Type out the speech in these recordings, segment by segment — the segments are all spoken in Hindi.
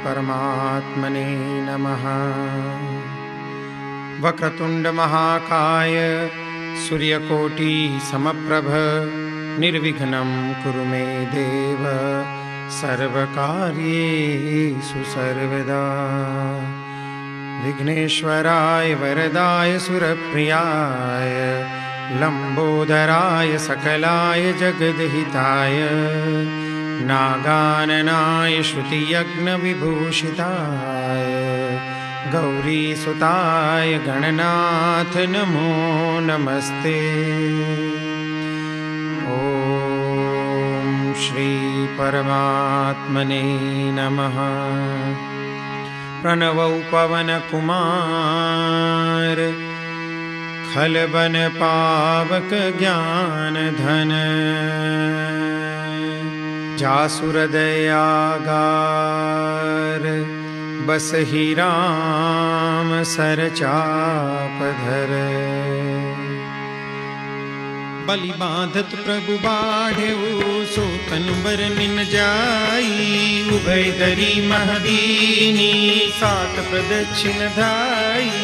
परमात्मने नमः। वक्रतुंड महाकाय सूर्यकोटि समप्रभ निर्विघ्नं कुरु मे देव सर्वकार्येषु सर्वदा। विघ्नेश्वराय वरदाय सुरप्रियाय लंबोदराय सकलाय जगद्हिताय नागाननाय श्रुतियज्ञविभूषिताय गौरीसुताय गणनाथ नमो नमस्ते। ओम श्री परमात्मने नमः। प्रणवौ पवन कुमार खलबन पावक ज्ञान धन जासुर दयागार बसहि राम सरचाप धर। बलि बांधत प्रभु बाढ़ेऊ सो तन बर निन जाई उभय दरी महदीनी सात प्रदक्षिण धाई।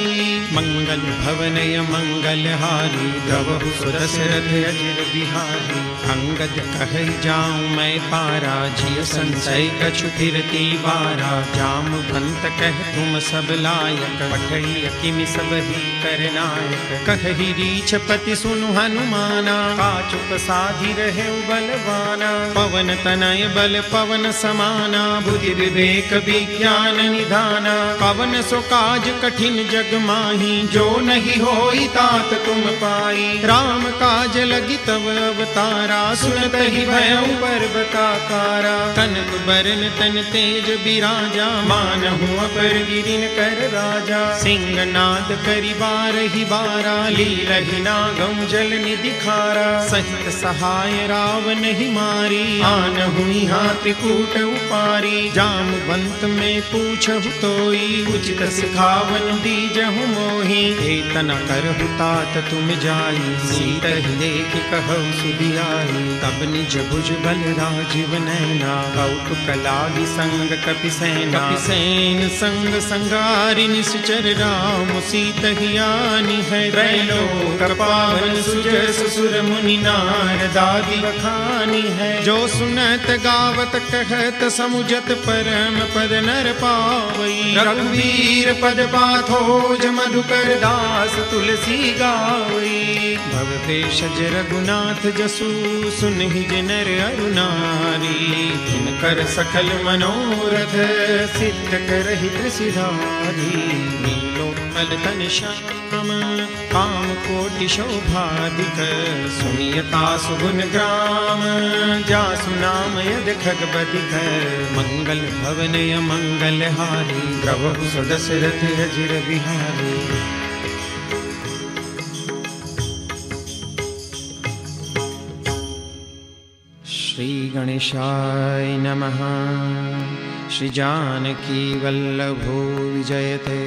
मंगल भवनय मंगल हारी गवहु सुदशरथ अजिर बिहारी। अंगद कहै जाऊं मैं पारा जिय संशय कछु फिरती बारा। जामवंत कह तुम सब लायक पठई किमि सब ही करनायक। कहहि रीछपति सुनु हनुमाना काचुक साधि रहे बलवाना। पवन तनय बल पवन समाना बुद्धि विवेक विज्ञान निधाना। पवन सो काज कठिन जग माही जो नहीं होई तात तुम पाई। राम काज लगी तव अवतारा सुनत ही भयउ पर्वताकारा। कनक बरन तन तेज बिराजा मानहु अपर गिरिन कर राजा। सिंहनाद करि बारहि बारा लीलहि नागम जल निधि खारा। सहित सहाय रावण ही मारी आनहु यहाँ त्रिकूट उपारी। जामवंत में पूछहु तोई उचित सिखावन दीजहु मोहि। एतन करहु तात तुम जाई सीतहि देखि कहु सुधियाई। तब निज भुज बल राजीव नैना कौतुक लागी संग कपिसेना। कपिसेन संग संगारि निश्चर राम सीतहि आनी है। त्रैलोक पावन सुजस सुर मुनि नारदादि बखानी है। जो सुनत गावत कहत समुझत परम पद नर पावई। रघुवीर पद पाथोज मधुकर दास तुलसी गावई। भव भेषज रघुनाथ जसु सुनहि जिनर अरु नारी। जिनकर सकल मनोरथ सिद्ध करहि त्रिशिधारी। नीलोत्पल तन श्याम काम कोटि शोभादिक। सुनियता सुगुन ग्राम जासु नाम यद खगपतिक। मंगल भवनय मंगल हारी प्रभु सुदशरथ अजिर बिहारी। श्री गणेशाय नमः। श्री जानकी वल्लभो विजयते।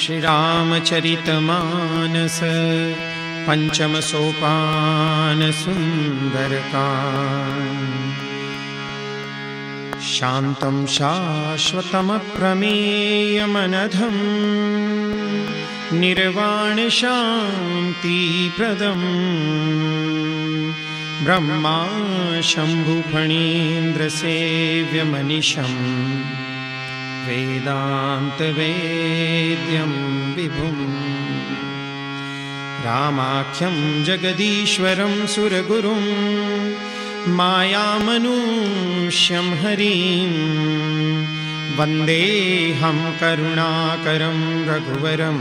श्री रामचरितमानस पंचम सोपान सुंदरकांड। शांतं शाश्वतमप्रमेयमनघं निर्वाण शांति प्रदम्। ब्रह्मा शंभु फणीन्द्र सेव्य मनीषं वेदांत वेद्यं विभुम्। रामाख्यं जगदीश्वरं सुरगुरुं मायामनुष्यं हरिं। वन्देऽहं करुणाकरं रघुवरं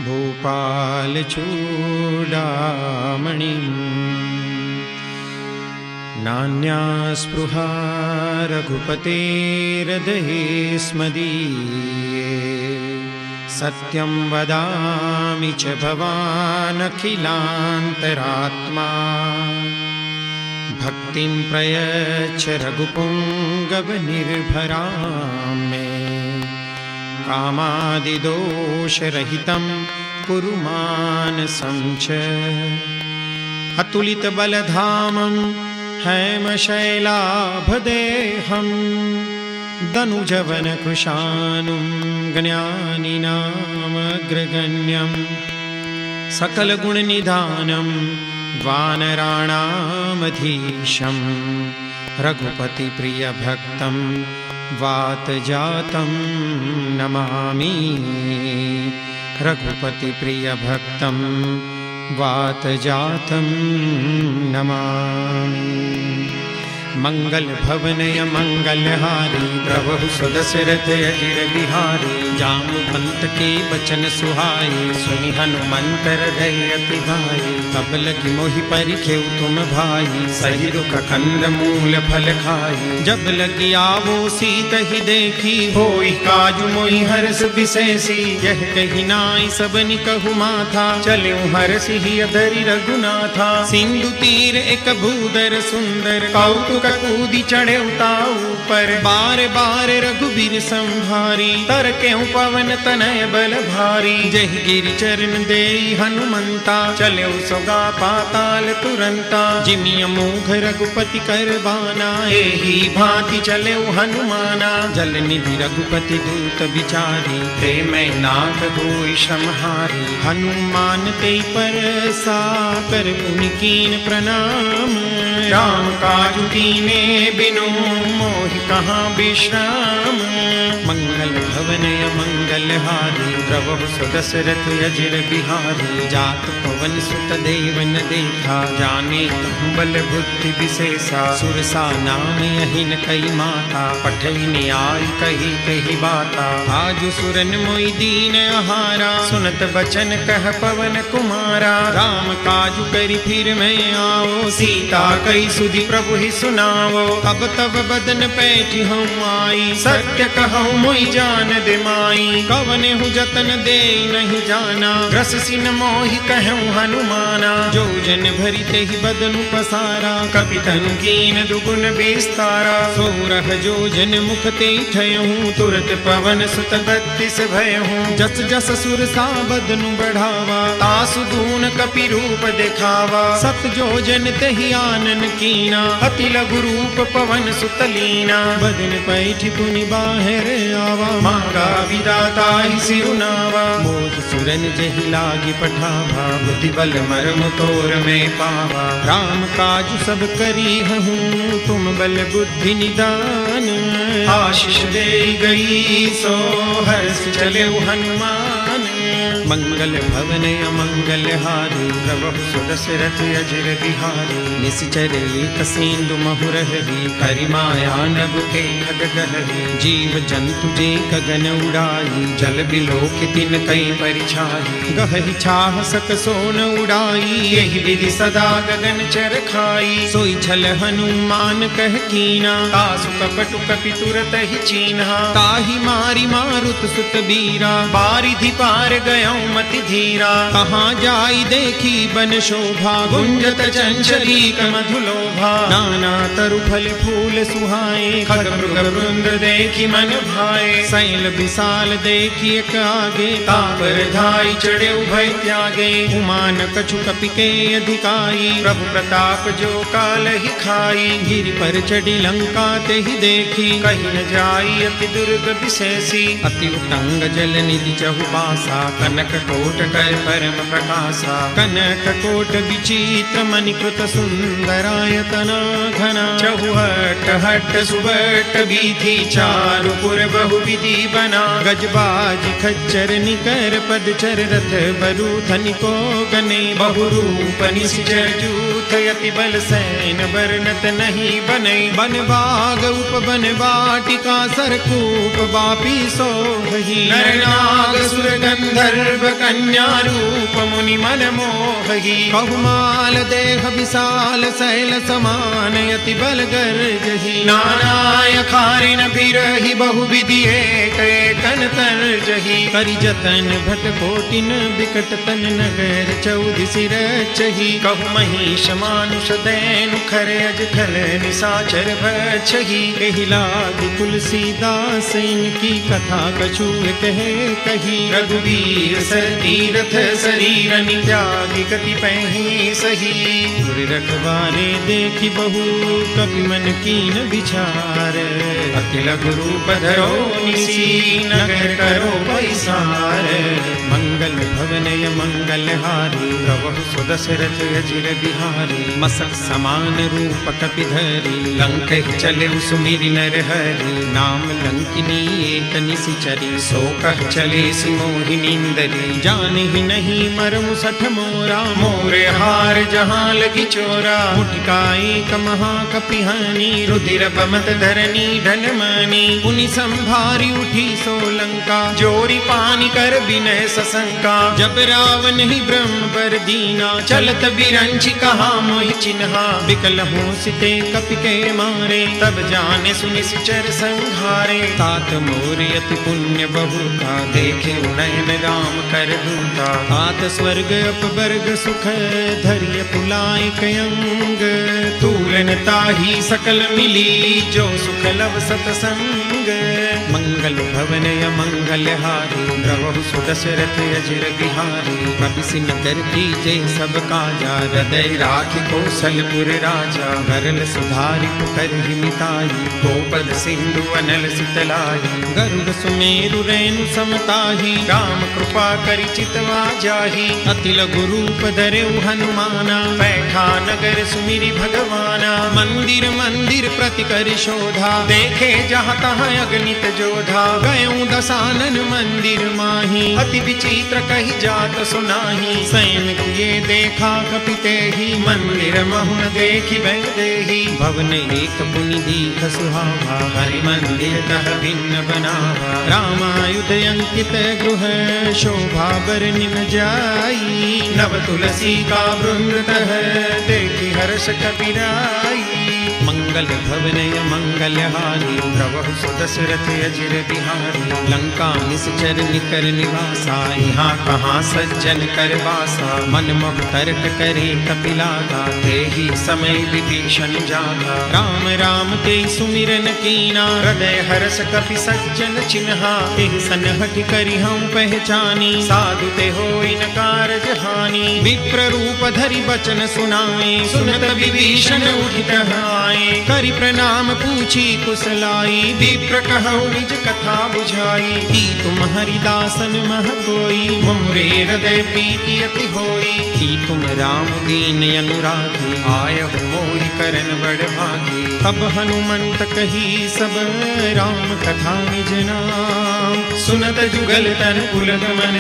भूपालचूडामणिम्। नान्या स्पृहा रघुपतेर्हृदये स्मदीये। सत्यं वदामि च भवान् अखिलान्तरात्मा। भक्तिं प्रयच्छ रघुपुङ्गवनिर्भरां मे। कामादिदोषरहितं कुरु मानसं च। अतुलितबलधामं हेमशैलाभदेहं दनुजवन कृशानुं ज्ञानिनामग्रगण्यं सकल गुण निधानं वानराणामधीशं रघुपति प्रिय भक्तं वातजातं नमामि। रघुपति प्रिय भक्तं वातजातं नमामि। मंगल भवनय मंगलहारी प्रभु सुदशरथ अजिर बिहारी जामु पंत के बचन सुहाए सुनि हनुमंत हृदय अति भाई तब लगी मोहि परिखेउ तुम भाई सही रुख कंद मूल फल खाई जब लगी आवो सीत ही देखी होई काजु मोहि हर्ष विशेषी यह कही नाई सबनि कहु माथा चलऊ हर्ष ही अधरि रघुनाथा सिंधु तीर एक भूदर सुंदर कौतुक कूदी चढ़े उताऊ पर बार बार रघुबीर संभारी तर क्यों पवन तनय बल भारी जय गिरि चरण दे हनुमंता चले सोगा पाताल तुरंता जिमिय मोघ रघुपति कर बाना एही भांति चले हनुमाना जल निधि रघुपति दूत विचारी प्रेम नाथ होई श्रमहारी हनुमान ते पर साकर पुनिकीन प्रणाम राम काजु कीने बिनु मोहि कहाँ विश्राम मंगल भवनय मंगलहारी प्रभु सुदशरथ अजिर बिहारी जात पवन सुत देवन देखा जाने कहु बल बुद्धि विशेषा सुरसा नाम यहिन कई माता पठई न्याय कही कही बाता आजु सुरन मोहि दीन आहारा सुनत बचन कह पवन कुमारा राम काजु करि फिर मैं आओ सीता कई सुधि प्रभु ही सुनावो अब तब बदन पैठी हूँ आई सत्य कहूँ मोहि जान दे माई कवने हूँ जतन दे नहीं जाना रस सिन मोहि कहूँ हनुमाना जो जन भरी ते ही बदनु पसारा कपि तनु कीन दुगुन विस्तारा सोरह जो जन मुख ते ठयहूँ तुरत पवन सुत बत्तीस भयहूँ जस जस सुर सा बदनु बढ़ावा तासु दून कपि रूप दिखावा सत जो जन ते ही आनन कीना अति लघु रूप पवन सुतलीना बदन पैठी पुनि बाहर आवा मांगा विदाता ही सिरुनावा मोद सुरन जहि लागी पठावा बुद्धि बल मरम तोर में पावा राम काज सब करी हूँ तुम बल बुद्धि निदान आशीष दे गई सो हर्ष चले हनुमान मंगल भवनय मंगलहारी प्रभु सुदशरथ अजिर बिहारी निश्चर एक सिंधु महुरहरी करिमाया नभ के खगगहरी जीव जंतु जे गगन उड़ाई जल बिलोक तिन कई परिछाई गहहि छाह सक सोन उड़ाई यही विधि सदा गगन चर खाई सोई छल हनुमान कह कीना तासु कपटु कपि तुरत ही चीन्हा ताहि मारी मारुत सुत बीरा बारिधि पार गयौ मति धीरा कहाँ जाई देखी बन शोभा गुंजत चंचली मधुलोभा नाना तरु फल फूल सुहाए खग मृग वृंद देखी मन भाए शैल विशाल देखी एक आगे तापर धाई चढ़े उभय त्यागे उमान कछु कपि के अधिकाई प्रभु प्रताप जो काल ही खाई गिरि पर चढ़ी लंका ते ही देखी कहीं न जाई अति दुर्ग विशेषी अति उतंग जल निधि चहुबासा कनक कोट कर परम प्रकाशा कनक कोट विचित्र मणिकृत सुंदरायतना घना चहुहट हट सुबट बीथी चारु पुर बहु विधि बना गजबाज खच्चर निकर पदचर रथ बरु धनिको गने बहु रूप निश्चर जूथ यति बल सैन बरनत नहीं बने बन बाग उप बन बाटिका सरकूप बापी सोहि नर नाग सुर गंधर्व कन्या रूप मुनि मन मोहि बहुमाल देह विशाल शैल समान यति बल गर्जहि नानाय खारिन बिरहि बहु विधि एक कन तरजहि करि जतन भट कोटिन बिकट तन नगर चौधि सिर चहि कहु महिष मानुष दैनु खर अज खल निसाचर भक्षहि एहि लागी तुलसीदास इनकी कथा कछु कहे कही रघुवीर सर तीरथ शरीरनि त्यागी कति पहि सही। गुर रखवारे देखी बहु कपि मन कीन विचार, अखिल गुरु पधरो निसी नगर करो पैसार। मंगल भवनय मंगल हारी प्रभु सुदशरथ अजिर बिहारी। मसक समान रूप कपिधरी लंक चले सुमिरि नर हरि। नाम लंकिनी एक निशिचरी सो कह चले सि मोहिनींदरी। जाने ही नहीं मरमु सठ मोरा मोरे हार जहाँ लगी चोरा। मुठिका एक महाकपिहानी रुधिर बमत धरनी धन मानी। पुनि संभारी उठी सो लंका जोरी पानी कर विनय सशंका। जब रावण ही ब्रह्म पर दीना चलत बिरंची कहा मोहि चिन्हा। विकल हो सिते कपि के मारे तब जाने सुनि सिचर संहारे। तात मोर अति पुण्य बहुता देखे नयन राम कर दूता। तात स्वर्ग अपवर्ग सुख धैर्य पुलाय कयंग। तूलन ताही सकल मिली जो सुख लव सतसंग। मंगल भवनय मंगल हारी प्रभु सुदशरथ अजिर बिहारी। कपिसिन कर कीजे सब काजा हृदय राखि कौशलपुर राजा। गरल सुधारि पुकर हिमिताई गोपद सिंधु अनल सितलाई। गरुड़ सुमेरु रेणु समताही राम कृपा करि चितवा जाही। अतिल गुरूप धरेउ हनुमाना बैठा नगर सुमिरि भगवाना। मंदिर मंदिर प्रति करि शोधा देखे जहाँ तहाँ अगणित जोधा। गयऊँ दसानन मंदिर माही अति विचित्र कही जात सुनाही। सैन किए देखा कपिते ही मंदिर महुन देखी बैदेही। भवन एक पुनि दीख सुहावा हरि मंदिर तह भिन्न बनावा। रामायुध अंकित गृह शोभा बरनिन जाई। नव तुलसी का वृंद तह देखी हर्ष कपिराई। मंगल भवनय मंगल हारी प्रभु सुदशरथ अजिर बिहारी। लंका निश्चर निकर निवासा यहाँ कहाँ सज्जन कर वासा। मन मोह तर्क करे कपिलागा तेहि समय विभीषण जागा। राम राम ते सुमिरन कीना हृदय हर्ष कपि सज्जन चिन्हा। तेहि सन हठि करि हम पहचानी साधु ते होई न कारज हानि। विप्र रूप धरि बचन सुनाए सुनत विभीषण उठित आए। करि प्रणाम पूछी कुशलाई विप्र कहु निज कथा बुझाई। की तुम हरिदासन मह कोई मोरे हृदय प्रीति अति होई। की तुम राम दीन अनुरागी आयहु मोहि करन बड़ भागी। तब हनुमंत कही सब राम कथा निज नाम। सुनत जुगल तन पुलक मन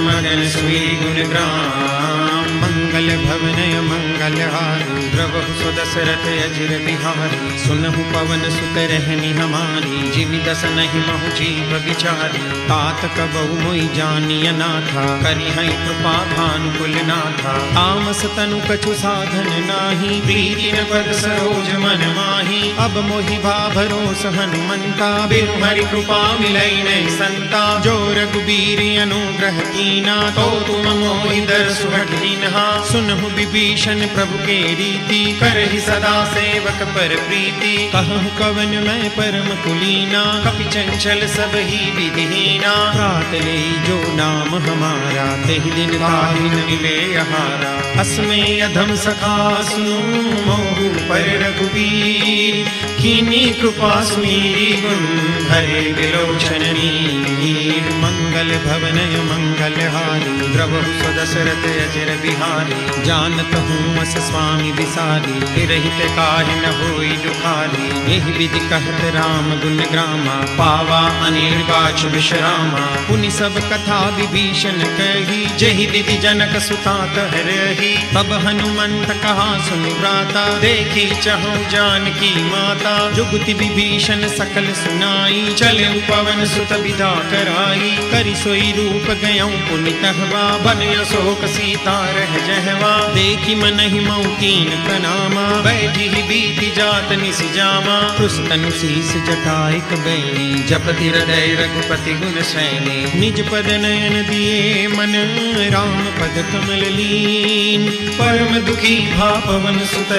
मगन सुई गुण ग्राम। मंगल भवनय मंगल हारी प्रभु सुदशरथ अजिर बिहारी। सुनहु पवन सुत रहनी हमारी जिमि दस नहीं महु जीव विचारी। तात कबहु मोहि जानिय नाथा करि हैं कृपा भानुकुल नाथा। तामस तनु कछु साधन नाही प्रीति न पद सरोज मन माही। अब मोहि भाभरोस हनुमंता बिनु हरि कृपा मिलई नहीं संता। जो रघुबीर अनुग्रह कीना तो तुम मोहि दरसु हठ दीन्हा। सुनहु विभीषण प्रभु के रीति करहि सदा सेवक पर प्रीति। कहूँ कवन मैं परम कुलीना कपि चंचल सब ही विधिहीना। रात ले जो नाम हमारा तेहि दिन ताहि न मिले आहारा। अस्मे अधम सखा सुनो मोहु पर रघुबीर। कीनी कृपा सुमीरी गुण हरे विलोचन नीर। मंगल भवनय मंगल हारी प्रभु सुदशरथ अजिर बिहारी। जानत हूँ अस स्वामी विसारी रहित काहि न होई दुखारी। एहि विधि कहत राम गुण ग्रामा पावा अनिर्वाच विश्रामा। पुनि सब कथा विभीषण कही जहि विधि जनक सुता कह रही। तब हनुमंत कहा सुनि व्राता देखी चहु जानकी माता। जुगति विभीषण सकल सुनाई चले पवन सुत विदा कराई। करि सोई रूप गयऊँ पुनि तहवा बन अशोक सीता रह जहवा। देखी मनहि मऊ कीन प्रणामा बैठी ही बीती जात निस जामा। पुस्तनु शीस जटाइक बैणी जपति हृदय रघुपति गुण सैनी। निज पद नयन दिए मन राम पद कमल लीन। परम दुखी भा पवन सुत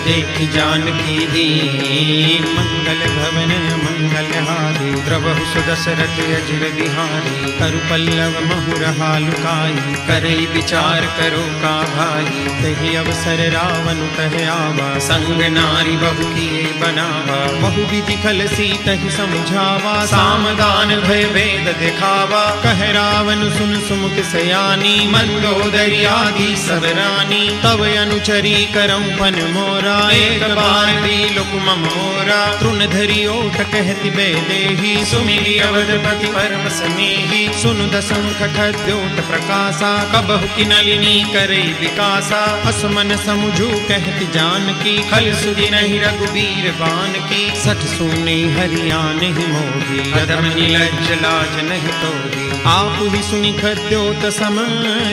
देखी जानकी दीन। मंगल भवन मंगल हारी प्रभु सुदशरथ अजिर बिहारी। करु पल्लव महुरहा लुकाई, करई विचार करो का भाई। तहि अवसर रावण तह आवा, संग नारी बहु किए बनावा। बहु विधि खल सीतहि समझावा, सामदान भय भेद दिखावा। कह रावण सुन सुमुख सयानी, मंदोदरी आदि सब रानी। तब अनुचरी करऊं फन मोरा, एक बार भी लुक मोरा। तृण धरी ओट कहति बेदेही, सुमिरि अवधपति परम स्नेही। सुनु दसमुख खद्योत प्रकाशा, कबहु की नलिनी करई विकासा। असमन समुझू कहति जानकी, खल सुधि नहीं रघुबीर बान की। सठ सुने हरियाण ही मोही, अधम निलज्ज लाज नहीं तोही। आप ही सुनि खद्योत सम,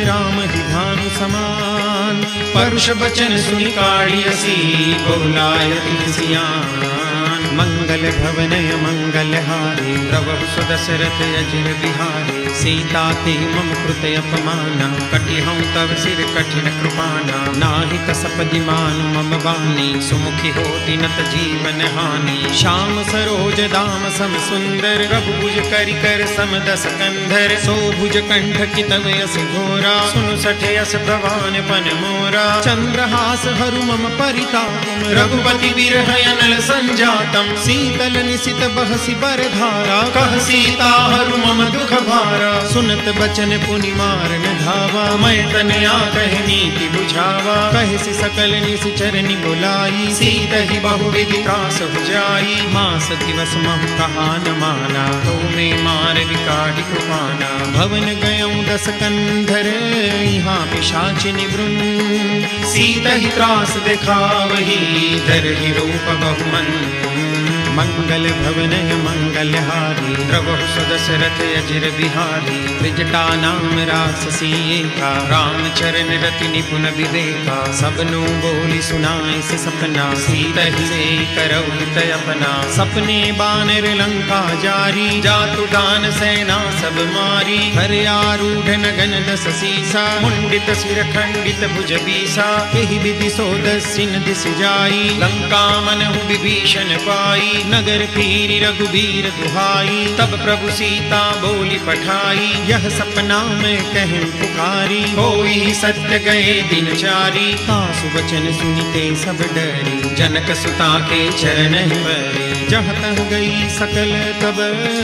राम ही भानु समान। परुष बचन सुनि काढ़ियसी, बोलायति सियान। मंगल भवनय मंगल हारी, द्रवहु सुदशरथ अजिर बिहारी। सीता ते मम कृत अपमाना, कटि हूँ तव सिर कठिन कृपाना। नाहि कसपदि मानु मम वाणी, सुमुखी होति नत जीवन हानि। श्याम सरोज दाम सम सुंदर, प्रभु भुज करि कर सम दस कंधर। सो भुज कंठ की तव यस घोरा, सुनु सठे यस भवान पन मोरा। चंद्रहास हरु मम परिताप, रघुपति बिरह अनल संजातम। शीतल निशित बहसी बरधारा, कह सीता हरु मम दुख भारा। सुनत बचन पुनि मारन धावा, मैं तनया कह नीति बुझावा। कहसी सकल निशिचरनि बुलाई, सीतहि बहु विधि त्रास बुझाई। मास दिवस महु कहा न माना, तो में मार विकाढ़ि कृपाना। भवन गयऊं दस कंधर, यहाँ पिशाचि निवृन्न। सीतहि त्रास दिखावही, धरहि रूप बहुमन। मंगल भवनय मंगल हारी, द्रवहु सुदशरथ अजिर बिहारी। त्रिजटा नाम राक्षसी एका, राम चरण रति निपुण विवेका। सबनु बोली सुनाए से सपना, सीतहि से करऊ हित अपना। सपने बानर लंका जारी, जातु दान सेना सब मारी। हर आरूढ़ नगन दस सीसा, मुंडित सिर खंडित भुज बीसा। एहि विधि सो दस्सिन दिस जाई, लंका मनहु विभीषण पाई। नगर फिरी रघुबीर दुहाई, तब प्रभु सीता बोली पठाई। यह सपना में कह पुकारी, होई सत्य गए दिन चारी। तासु वचन सुनिते सब डरी, जनक सुता के चरण परे। जहाँ तह गई सकल तब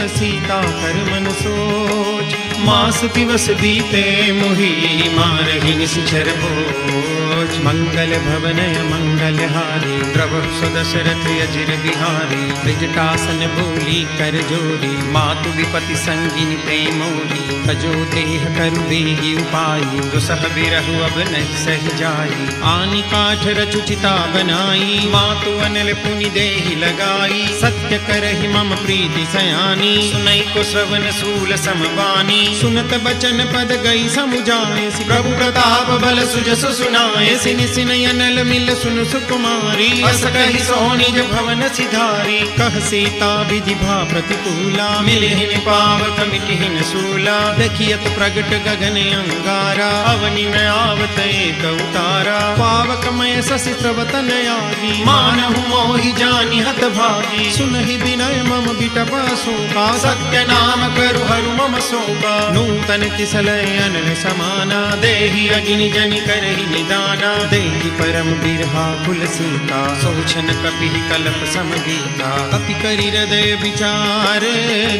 सीता कर मन सोच। मास दिवस बीते मुहि, मारहि निशिचर भोज। मंगल भवनय मंगल हारी, द्रवहु सुदशरथ अजिर बिहारी। त्रिजटासन बोली कर जोरी, मातु विपति संगिनी ते मोरी। तजो देह करु बेगी उपाई, दुसह बिरहु अब नहीं सह जाई। आनि काठ रचु चिता बनाई, मातु अनल पुनि देहि लगाई। सत्य करहि मम प्रीति सयानी, सुनई को श्रवण सूल समबानी। सुनत बचन पद गई समुझाए, प्रभु प्रताप बल सुजसु सुनाए। सिनि सिनि अनल मिल सुनु सुकुमारी, अस कहि सो निज भवन सिधारी। कह सीता विधि भा प्रतिकूला, मिलिहिन पावक मिटिहिन सूला। देखियत प्रगट गगन अंगारा, अवनि न आवत एक उतारा। पावक मय शशि स्रवतन आदि, मानहु मोहि जानि हत भागी। सुनहि विनय मम बिटप शोका, सत्य नाम करु हरु मम शोका। नूतन तिसलय अनल समाना, देहि अग्नि जनि करहि निदाना। देहि परम बिरहा कुल सीता, सोचन कपि कलप समगीता। कपि करि हृदय विचार,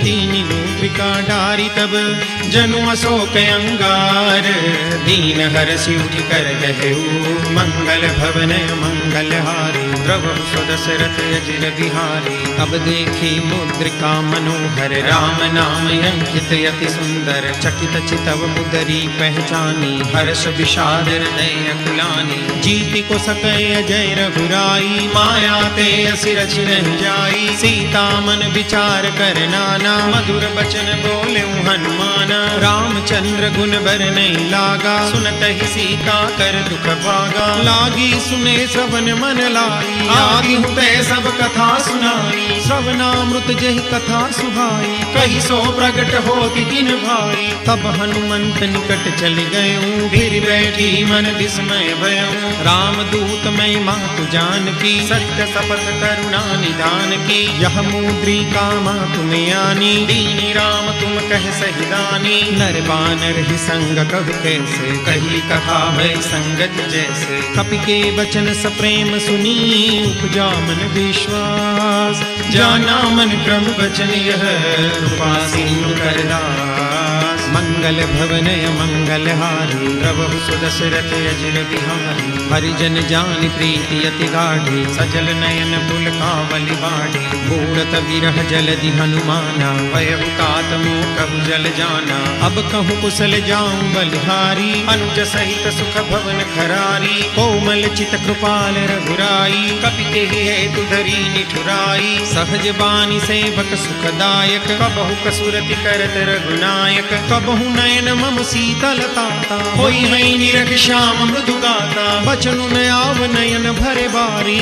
दीनि मुद्रिका डारी। तब जनु अशोक अंगार, दीन हरषि उठि कर कहऊ। मंगल भवनय मंगल हारी, द्रवहु सुदशरथ अजिर बिहारी। तब देखी मुद्रिका मनोहर, राम नाम अंकित अति सुंदर। चकित चितव मुदरी पहचानी, हर्ष विषाद हृदय अकुलानी। जीति को सकय अजय रघुराई, माया ते असि रचि नहीं जाई। सीता मन विचार कर नाना, मधुर बचन बोले हनुमाना। रामचंद्र गुण बर नहीं लागा, सुनत ही सीता कर दुख भागा, लागी सुने श्रवण मन लाई, आदि हुते सब कथा सुनाई, श्रवणामृत जहि कथा सुहाई, कही सो प्रगट होति दिन भाई, तब हनुमंत निकट चल गयूं, फिर बैठी मन विस्मय भयूं, राम दूत मैं मातु जानकी, सत्य शपथ करुणा निधान की, यह मुद्रिका मातु में आनी, दीनी राम तुम कह सही दानी, नर बानर ही संग कब कैसे, कही कथा भय संगत जैसे, कपि के वचन सप्रेम सुनी, उपजा मन विश्वास, जाना मन क्रम वचन यह, कृपा सिंधु करदास, मंगल भवनय मंगल हारी, प्रभु सुदशरथ अजिर बिहारी, हरिजन जान प्रीति अति गाढ़ी, सजल नयन पुलकावली बाढ़ी, बूढ़त विरह जलधि हनुमाना, भयहुतात मोह जल जाना, अब कहूँ कुशल जाऊं बलिहारी, अनुज सहित सुख भवन खरारी, कोमल चित कृपाल रघुराई, कपिते हेतु धरी निठुराई, सहज बानी सेवक सुखदायक, कबहु कसुरति करत रघुनायक, कबहु नयन मम शीतलताता, होई है निरख श्याम मृदु गाता, बचनु न आव नयन भरे बारी,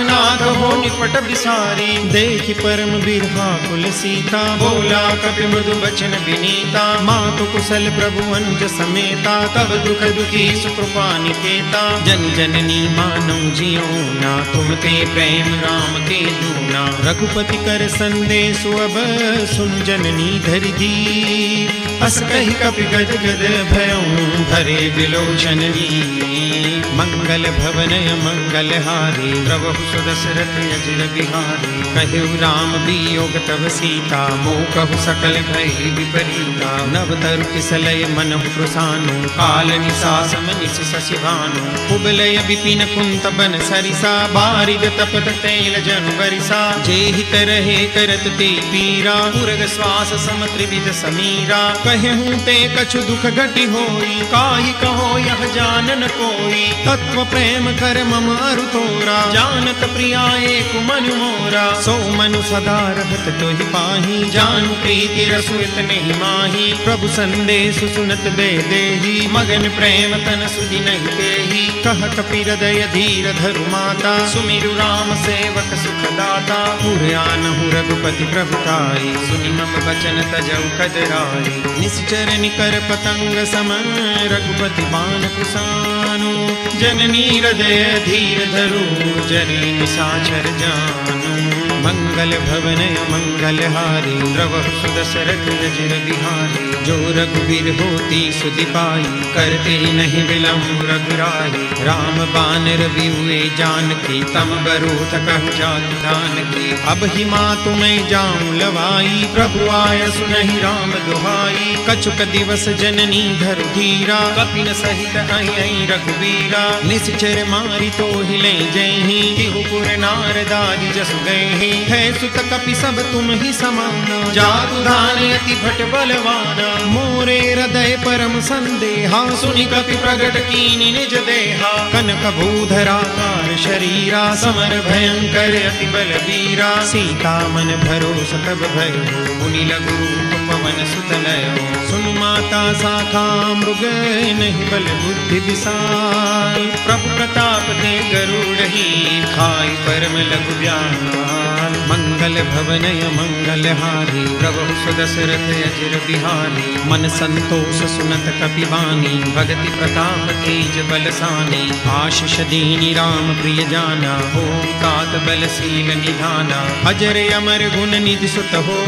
नाथ हो निपट बिसारी, देखि परम बिरहा कुल सीता, बोला कपि मृदु बचन विनीता, मातु कुशल प्रभु अनुज समेता, तब दुख दुखी सुकृपा निकेता, जन जननी मानौ जियो ना, तुम ते प्रेम राम के दूना, रघुपति कर संदेश अब सुन जननी धरि धीर, अस कहि कपि गद गद भयऊं भरे विलोचन वीर, मंगल भवनय मंगल हारी, प्रभु सुदशरथ अजिर बिहारी, कहु राम वियोग तब सीता, मोकहु सकल भय विपरीता, नव तरु किसलय मनहु कृसानु, काल निसासम निस शशिभानु, कुबलय विपिन कुंत बन सरिसा, बारिद तपत तैल जनु बरिसा, जेहि तरहे करत ते पीरा, पुरग श्वास सम त्रिविध समीरा, कहूँ ते कछु दुख घटि होई, काहि कहो यह जानन कोई, तत्व प्रेम कर मम अरु तोरा, जानत प्रिया एक मन मोरा, सो मनु सदा रहत तोहि पाही, जानु प्रीति रसु इतने माही, प्रभु संदेश सुनत दे देही, मगन प्रेम तन सुधि नहीं देही, कह कपि हृदय धीर धरु माता, सुमिरु राम सेवक सुखदाता, पुरयानहु रघुपति प्रभुताई, सुनि मम वचन तजौ कदराई, निश्चर निकर पतंग सम, रघुपति बाण कुसानु, जननी हृदय धीर धरु, जनि निशाचर जानु, मंगल भवनय मंगल हारी, प्रभु सुदशरथ अजिर बिहारी, जो रघुवीर होती सुधि पाई, करते नहीं विलम्ब रघुराई, राम बानर बिहुए जानकी, तम बरूथ कहु जातु जानकी, अब ही मातु मैं जाऊं लवाई, प्रभु आय सुनहि राम दुहाई, कछुक दिवस जननी धरु धीरा, कपिन सहित आई रघुवीरा, निश्चर मारी तो हिले जयहि, तिहुपुर नारदादि जसु गए, है सुत कपि सब तुम ही समाना, जातु धान अति भट बलवाना, मोरे हृदय परम संदेहा, सुनि कपि प्रगट कीनि निज देहा, कनक भूधराकार शरीरा, समर भयंकर अति बलवीरा, सीता मन भरोस तब भयो, मुनि लघु रूप पवन सुत लयो, सुनु माता शाखा मृग नहीं बल बुद्धि विशाल, प्रभु प्रताप ते गरुड़हि, खाई परम लघु व्याल, मंगल भवनय मंगल हारी, प्रभु सुदशरथ अजिर बिहारी, मन संतोष सुनत कपि बानी, भगति प्रताप तेज बलसानी, आशीष दीनी राम प्रिय जाना, होम तात बलशील निधाना, अजर अमर गुण निधि सुत हो,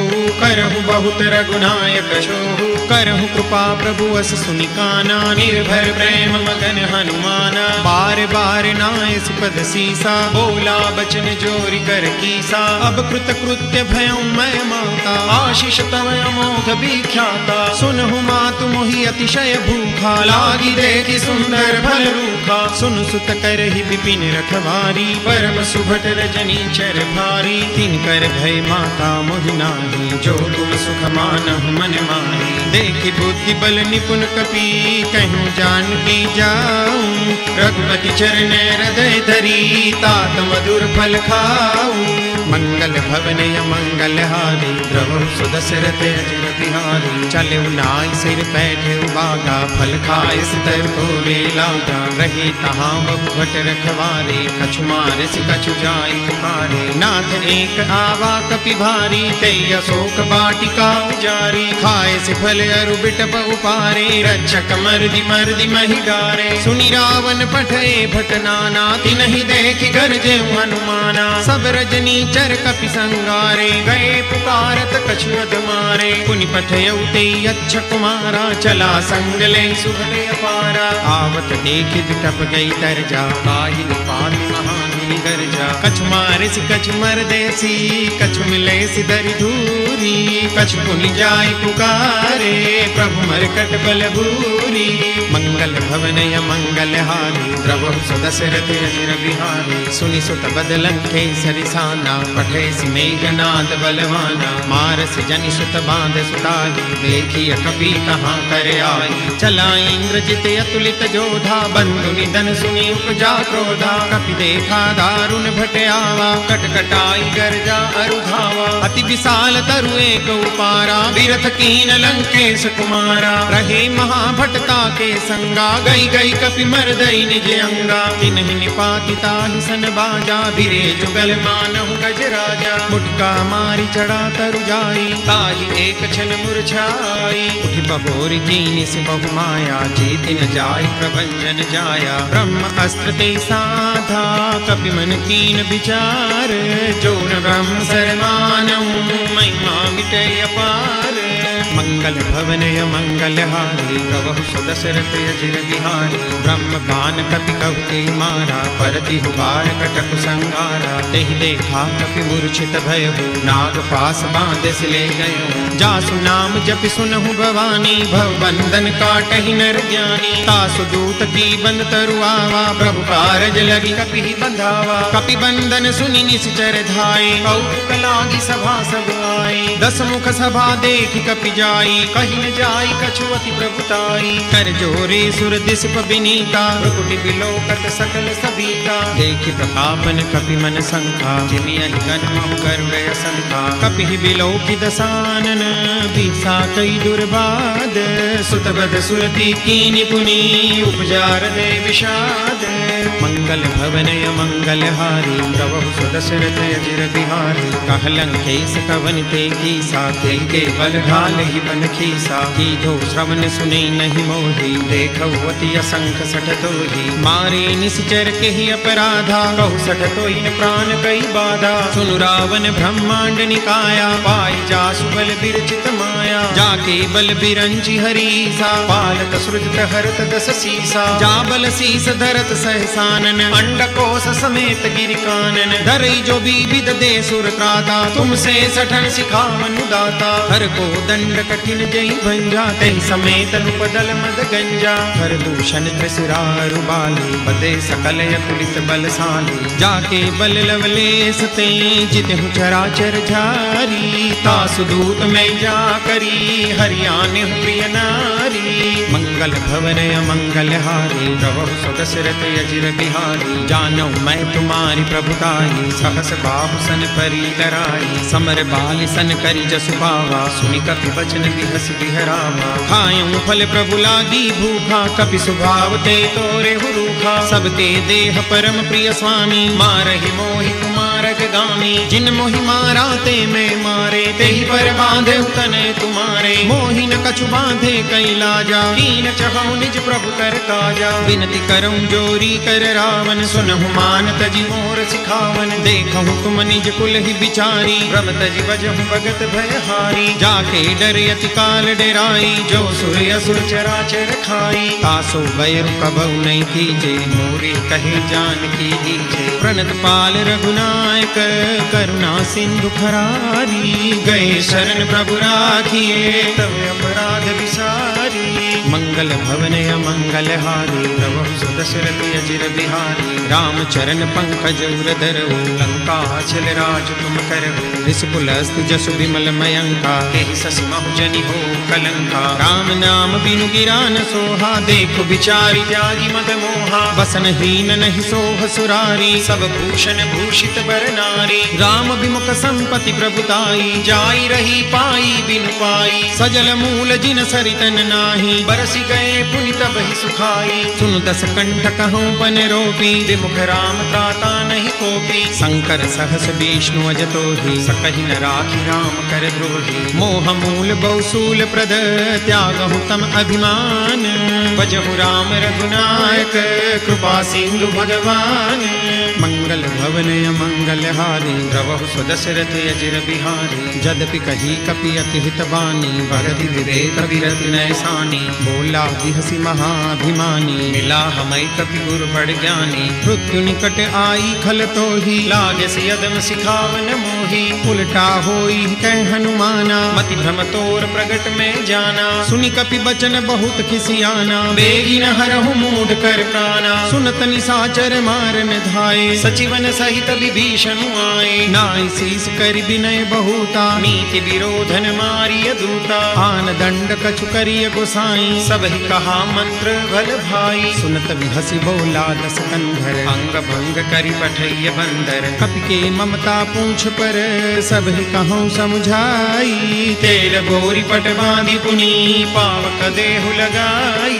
करहु बहुत रघुनायक छोहु, करहु कृपा प्रभु अस सुनिकाना, निर्भर प्रेम मगन हनुमाना, बार बार नाय सुपद सीसा, बोला बचन जोरि कर कीसा, अब कृत कृत्य भयं मैं माता, आशीष तव अमोघ विख्याता, सुनहु मातु मोहि अतिशय भूखा, लागी देखि सुंदर भल रूखा, सुन सुत करहि विपिन रखवारी, परम सुभट रजनी चर भारी, तिनकर भय माता मोहि नाही, जो तुम सुख मानहु मन माही, देखि बुद्धि बल निपुण कपि, कहूँ जानकी जा जाऊं, रघुपति चरण हृदय धरी तात मधुर फल खाऊं। मंगल भवन मंगल हारी द्रवहु सुदशरथ अजिर बिहारी। चले नाई सिर बैठे बागा फल खाए सितर तोरे लागा। रहे तहाँ बहुभट रखवारे कछु मारे से कछु जाय पुकारे। नाथ एक आवा कपि भारी तई अशोक बाटिका उजारी। खाए से फल अरु बिटप उपारे रक्षक मर्दि मही डारे। सुनि रावण पठे भट नाना तिन्हि देखि गरजे हनुमाना। सब रजनी चर कपि संगारे गए पुकारत कछु अध मारे। पुनि पठयउ ते अच्छा कुमारा चला संग ले सुभले अपारा। आवत देखि बिटप गई तरजा काहि निपात महामुनि गरजा। कछु मारे से कछु मर देसी कछु मिले सी दरि धूरी। कछु पुनि जाय पुकारे प्रभु मरकट बल भूरी। मंगल भवन मंगल हारी द्रवहु सदशरथ अजिर बिहारी। सुनि सुत बदलन केसरि साना पठे सि मेघनाद बलवाना। मारस जनि सुत बांध सुताही देखिय कपि कहाँ कर आई। चला इंद्रजित अतुलित जोधा बंधु निधन सुनि उपजा क्रोधा। कपि देखा दारुण भट आवा कटकटाई गर्जा अरु धावा। अति विशाल तरु एक उपारा बिरथ कीन लंकेश कुमारा। रहे महाभटता के संगा गई गई कपि मर्दई निज अंगा। तिन्हि निपाति ताहि सन बाजा बिरे जुगल मानहु गज राजा। मुटका मारी चढ़ा तरु जाई ताहि एक छन मुरझाई। उठि बबोरि कीनि से बहु माया जीति न जाय प्रभंजन जाया। ब्रह्म अस्त्र ते साधा कपि मन कीन विचार। जो न ब्रह्म सरमानहु महिमा मिटे अपार। मंगल भवन मंगल हारी प्रभु सुदशरथ अजिर बिहारी। ब्रह्म बान कपि कहु ते मारा परति हुबार कटक संगारा। तेहि देखा कपि मूर्छित भयहु नाग पास बांधस ले गयो। जासु नाम जपि सुनहु भवानी भव बंधन काटहि नर ज्ञानी। तासु दूत की बंद तरु आवा प्रभु कारज लगी कपि बंधावा। कपि बंधन सुनि निश्चर धाये कौतुक लागी सभा सब आई। दस मुख सभा देखि कपि जाई कहि न जाई कछु अति प्रभुताई। कर जोरे सुर दिस बिनीता भ्रुकुटि बिलोकत सकल सबीता। देखि प्रतापन कपि मन शंका जिमियहि गण महु गरुड़ शंका। कपि बिलोकि दसानन बीसा कई दुर्बाद। सुतबद सुरति कीनि पुनि उपजा हृदय विषाद। मंगल भवन मंगल हारी प्रभु सुदशरथ अजिर बिहारी। कहलंकेश कवन ते कीसा के बल ढाल ही बन खीसा। कीधो श्रवण सुने नहीं मोही देखौ अति असंख सठ तोही। मारे निश्चर के ही अपराधा कहु सठ तोहि प्राण कई बाधा। सुनु रावण ब्रह्मांड निकाया पाई जासु बल बिरचित माया। जाके बल बिरंचि हरीसा पालत सृजत हरत दस सीसा। जा बल शीस धरत सहसानन अंडकोश समेत गिरि कानन। धरई जो विविध दे सुर त्राता तुमसे सठन सिखावन दाता। हर को दंड कठिन जई भंजा तहि समेत नुपदल मद गंजा। हर दूषण त्रिशिरारु बाली बदे सकल अतुलित बलशाली। जाके बल लवलेश ते जितहु चराचर झारी। तासु दूत में जा करी हरियाने प्रिय नारी। मंगल भवन मंगल हारी प्रभु सुदशरथ अजिर बिहारी। जानो मैं तुम्हारी प्रभुताई सहस बाहु सन परी लराई। समर बाल सन करी जसु पावा सुनि कपि बचन बिहस बिहरावा। खायूं फल प्रभु लागी भूखा कपि स्वभाव ते तोरे हुरूखा। सब ते देह परम प्रिय स्वामी मारहि मोहि कुमारक गामी। जिन मोहि मारा ते मैं मारे तेहि पर बांधे तने तुम्हारे। मोहि न कछु बांधे कई लाजा कीन चहु निज प्रभु कर काजा। विनती करऊं जोरी कर रावण सुनहु मान तजि मोर सिखावन। देखहु तुम निज कुल ही बिचारी भ्रम तजि बजहु भगत भयहारी। जाके डर अति काल डेराई जो सुर असुर चराचर खाई। तासो बैरु कबहु नहीं कीजे मोरे कहे जान की दीजे। प्रणत पाल रघुनाय नायक करुणा सिंधु खरारी, गए शरण प्रभु राखिए तब अपराध विसारी। मंगल भवन अमंगल हारी, प्रभु सुदशरथ अजिर बिहारी। राम चरण पंकज उरधर, लंका चल राज तुम करहु। ऋषिकुल अस्तु जसु विमल मयंका, तेहि ससि महु जनि हो कलंका। राम नाम बिनु गिरा न सोहा, देखो बिचारी त्यागी मद मोहा। बसन हीन नहीं सोह सुरारी, सब भूषण भूषित बर नारी। राम विमुख संपत्ति प्रभुताई, जाई रही पाई बिनु पाई। सजल मूल जिन सरितन नाही, बरसि गए पुनि तब ही सुखाई। सुनु दस कंठ कहूँ पन रोपी, विमुख राम त्राता नहीं कोपी। शंकर सहस विष्णु अजतो ही, सकहि न राखी राम कर द्रोही। मोह मूल बहुसूल प्रद, त्यागहु तम अभिमान। भजहु राम रघुनायक, कृपा सिंधु भगवान। मंगल भवन अमंगल हारी, प्रभु सुदशरथ अजिर बिहारी। जदपि कही कपि अति हित बानी, भरति विवेक विरति नैसानी। बोला बिहसी महाभिमानी, मिला हमै कपि गुरु बड़ ज्ञानी। मृत्यु निकट आई खल तो ही, लागे से यदम सिखावन मोही। उल्टा होई कह हनुमाना, मति भ्रम तोर प्रगट में जाना। सुनि कपि बचन बहुत खिसियाना, बेगी न हरहु मूढ़ कर प्राणा। सुनत निशाचर मारन धाये, सचिवन सहित विभीषण आए। नाई शीस कर विनय बहुता, नीति विरोधन मारिय दूता। आन दंड कछु करिय गोसाई, सब ही कहा मंत्र भल भाई। सुनत विहसी बोला दस कंधर, अंग भंग करि पठैय बंदर। कपि के ममता पूछ पर, सब ही कहूँ समुझाई। तेल गोरी पट बांधि पुनि, पावक देहु लगाई।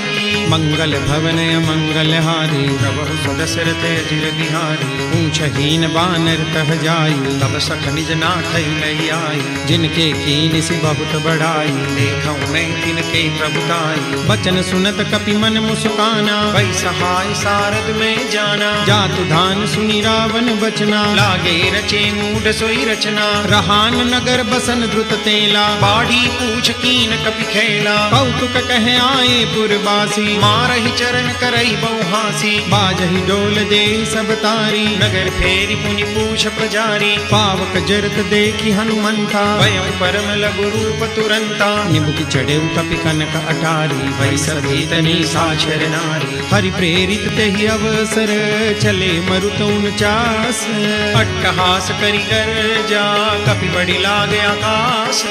मंगल भवन अमंगल हारी, प्रभु सुदशरथ अजिर बिहारी। पूछहीन बानर तह जाई, तब सख निज नाथ लई आई। जिनके कीन सि बहुत बड़ाई, देखऊँ मैं तिनके प्रभुताई। बचन सुनत कपि मन मुस्काना, भई सहाय सारद में जाना। जातु धान सुनि रावण बचना, लागे रचे मूढ़ सोई रचना। रहान नगर बसन द्रुत तेला, बाढ़ी पूछ कीन कपि खेला। कौतुक कहे आए पुरवासी, मारहि चरण करई बहुहासी। बाजहि डोल दे सब तारी, नगर फेरी पुनि पूछ प्रजारी। पावक जरत देखी हनुमंता, भयउ परम लघु रूप तुरंता। निबुक चढ़ेउ कपि कनक अटारी, भई सभी तनि साक्षर नारी। हरि प्रेरित तेहि अवसर, चले मरुत 49। अट्टहास करि गर्जा, कपि बड़ि लागे आकाश।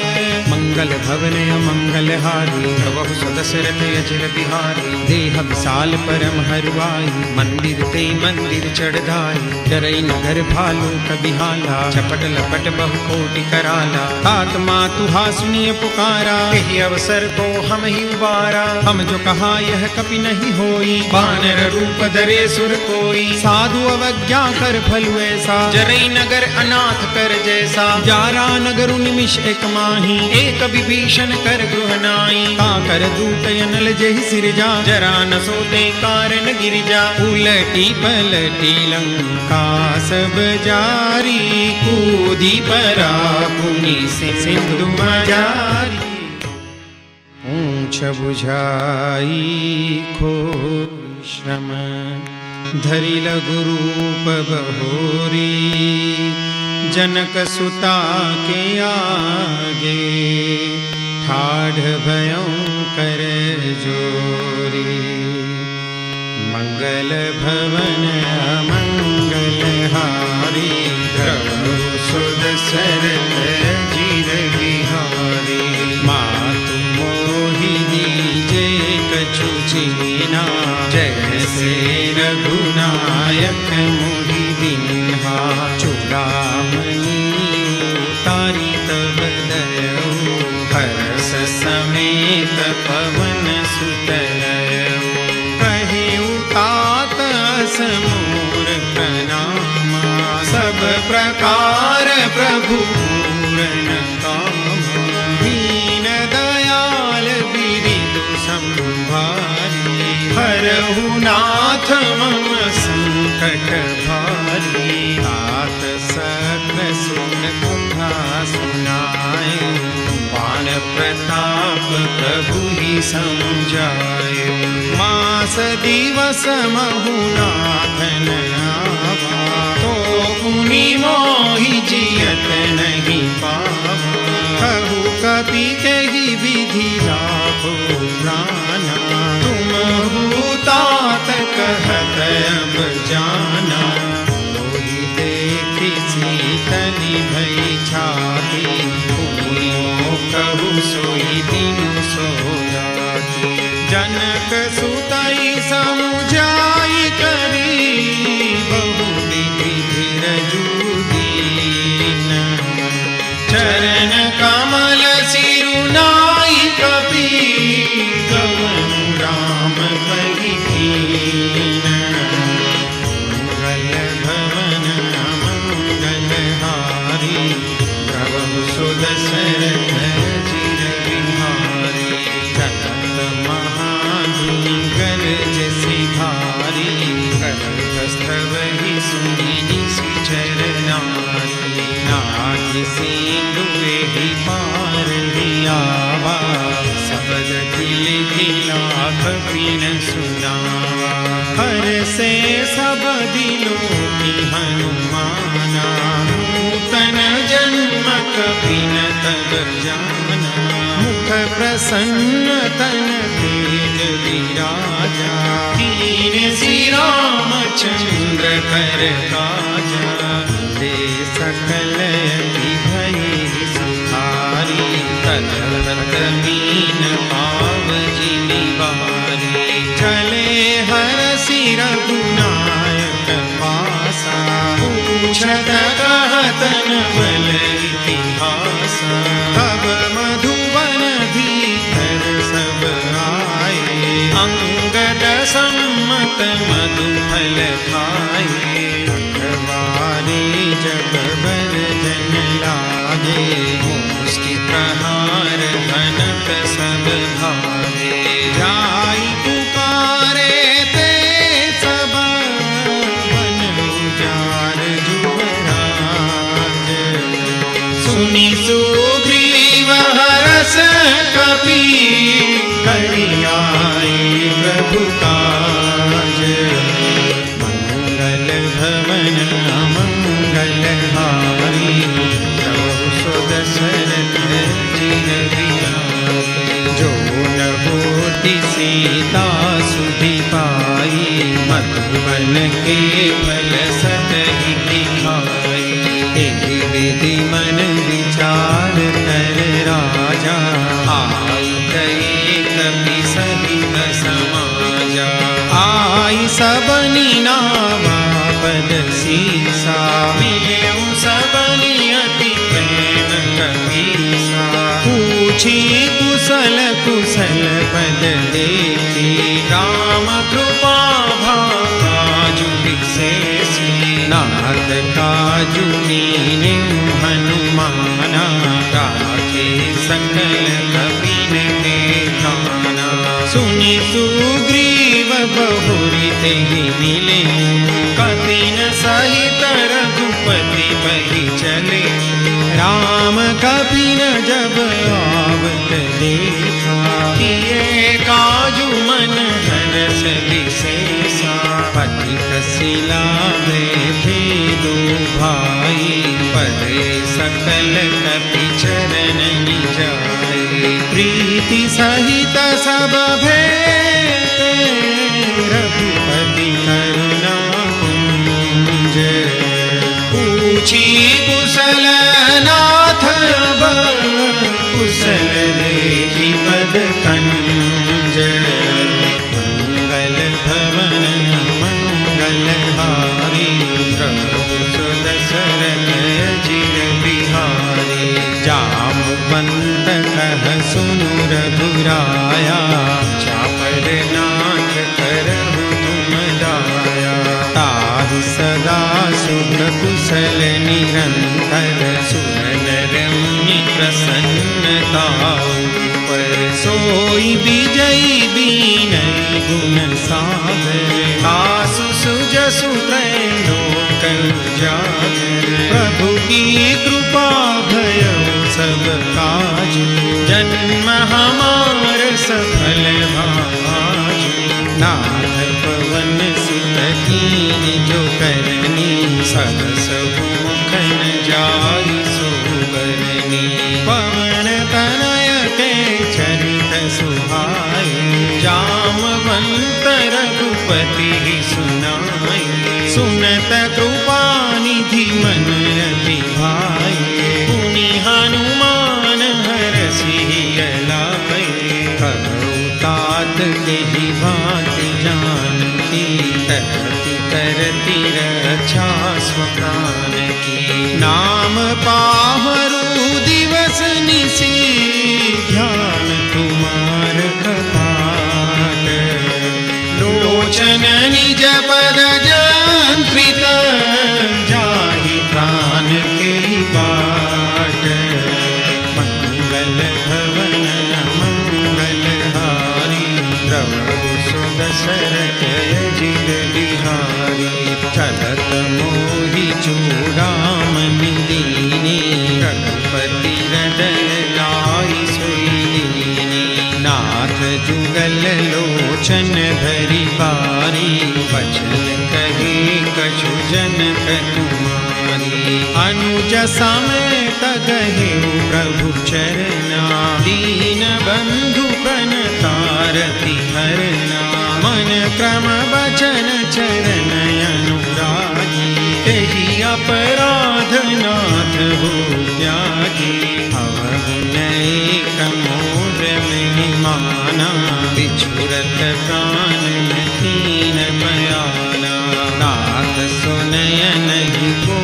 मंगल भवन अमंगल हारी, प्रभु सुदशरथ अजिर बिहारी। देह विशाल परम हरुआई, मंदिर ते मंदिर चढ़ाई। डरई नगर भालू कबिहाला, चपट लपट बहु कोटि कराला। तात मातुहा सुनिय पुकारा, यही अवसर तो हम ही उबारा। हम जो कहा यह कपि नहीं होई, बानर रूप धरे सुर कोई। साधु अवज्ञा कर फलु ऐसा, जरई नगर अनाथ कर जैसा। जारा नगर निमिष एक माही, एक विभीषण कर गृह नाई। का कर दूत अनल जहि सिरजा, जरा न सोते कारण गिरिजा। उलटी पलटी लंका सब जारी, कूदी परा पुनि सिंधु मजारी। पूछ बुझाई खो श्रम, धरि लघु रूप बहोरी। जनक सुता के आगे, ठाढ़ भयं कर जोरी। मंगल भवन अमंगल हारी, प्रभु सुदशरथ अजिर बिहारी। मातु मोहिनी जे कछु चीना, जैसे रघुनायक मुहि दीन्हा। चूड़ामणि उतारी तब दयऊ, हर्ष समेत पवन सुत लयऊ। कहे उतात समूर प्रणामा, सब प्रकार प्रभु पूरन कामा। दीन दयाल बिरिदु संभारी, हरहु नाथ मम संकट भारी। तात सकल सुन कथा सुनाए, बान प्रताप प्रभु ही समझाए। मास दिवस महु नाथ न आवा, तो भूमि मोहि जियत नहीं पावा। कहु कपि कही विधि लाभो प्राणा, तुम भूतात कहत अब जाना। मोहि देखि शीतल भई छाती, कहु सोई दिन सोराती। जनक सुतई समुझाई करी, बहु विधि धीरजु दीन। चरण कमल सिरुनाई कपि, गवनु राम कहि दीन। मंगल भवन मंगल हारी, प्रभु सुदशरथ चिर बिहारी। सतत महाधुनि गरज सिधारी, करकस्थव ही सुनि सुचर नारी। नाहि सिंधु ही पार हियावा, सबद खिल खिला कपिन सुनावा। हर से सब दिलों की हनुमाना, नूतन जन्म कपिन तब जाना। मुख प्रसन्न तन तेज विराजा, दीन श्री रामचंद्र कर काजा। दे सकल यति भई सुखारी, तलत मीन पाव जिमि बारी। चले हरषि रघुनायक पासा, पूछत कहत न बल इतिहासा। तब मधुवन भीतर सब आए, अंगद सम्मत मधुफल खाए। अखबारी जब बर जन लागे, मुष्टि प्रहार घनत सब भागे। जाई पुकारे ते सब, वन उजार जुबराज। सुनि सुग्रीव हरष कपि, करि आए प्रभु काज। मंगल भवन मंगल हारी, प्रभु सुदशरथ चिर बिहारी। जो न होती सीता सुधि पाई, मधुबन के फल सतहि दिखाई। एहि विधि मन विचार कर राजा, आई गए कपि सहित समाजा। आई सबनि नावा पद सीसा, मिलेउ सबनि अति प्रेम कपीसा। पूछी कुशल कुशल पद देखी, राम कृपा भाजु विशेषी। नाथ काजु कीन्हे हनुमाना, राखे सकल कपिन के ठाना। सुनि सुग्रीव बहुरि तेहि मिले, कपिन सहित रघुपति बहि चले। राम कपिन जब आवत देखा, किए काजु मन हरष विशेषा। पति कसिला भेदे दो भाई, परे सकल कपि चरण जाए। प्रीति सहित सब भेटे, रघुपति करुणा कुंज। पूछी कुशल नाथ अब, कुशल देखि पद कंज। मंगल भवन मंगल हारी, प्रभु सुदशरथ चिर बिहारी। जामवंत कह सुनु रघुराया, चापर नाथ करहु तुम दाया। ताहि सदा शुभ कुशल निरंतर, सुर नर मुनि प्रसन्नता पर। सोई विजयी दीनहि गुण सागर, आसु सुजसु त्रैलोक उजागर। प्रभु की कृपा भयउ सब काज, जन्म हमार सफल भाज। नाथ पवन पवन सुत कीन जो करनी सहस मुख न जाई सुबरनी पवन तनय के चरित सुहाए जामवंत रघुपति सुनाए सुनत कृपा निधि मन अति भाए पुनि हनुमान हरषि लाए तात के भांति जानती तरति करती रक्षा स्वप्राण की नाम पाहरु दिवस निसी ध्यान तुम्हार कपाट लोचन निज पद जंत्रित जाहि प्राण के बाट मंगल भवन मंगल हारी द्रवहु सुदशरथ अजित बिहारी चलत मोहि चूड़ामणि दीनी रघुपति हृदय लाई सोई दीनी नाथ जुगल लोचन धरि बारी बचन कहे कछु जनक तुम्हारी अनुज समेत गहे प्रभु चरना दीन बंधु प्रणतारति हरना मन क्रम बचन चरण अनुरागी तेहि अपराध नाथ हो त्यागी अवगुण मोर महिमाना बिछुरत प्राण कीन बयाना नाथ सुनय नहीं को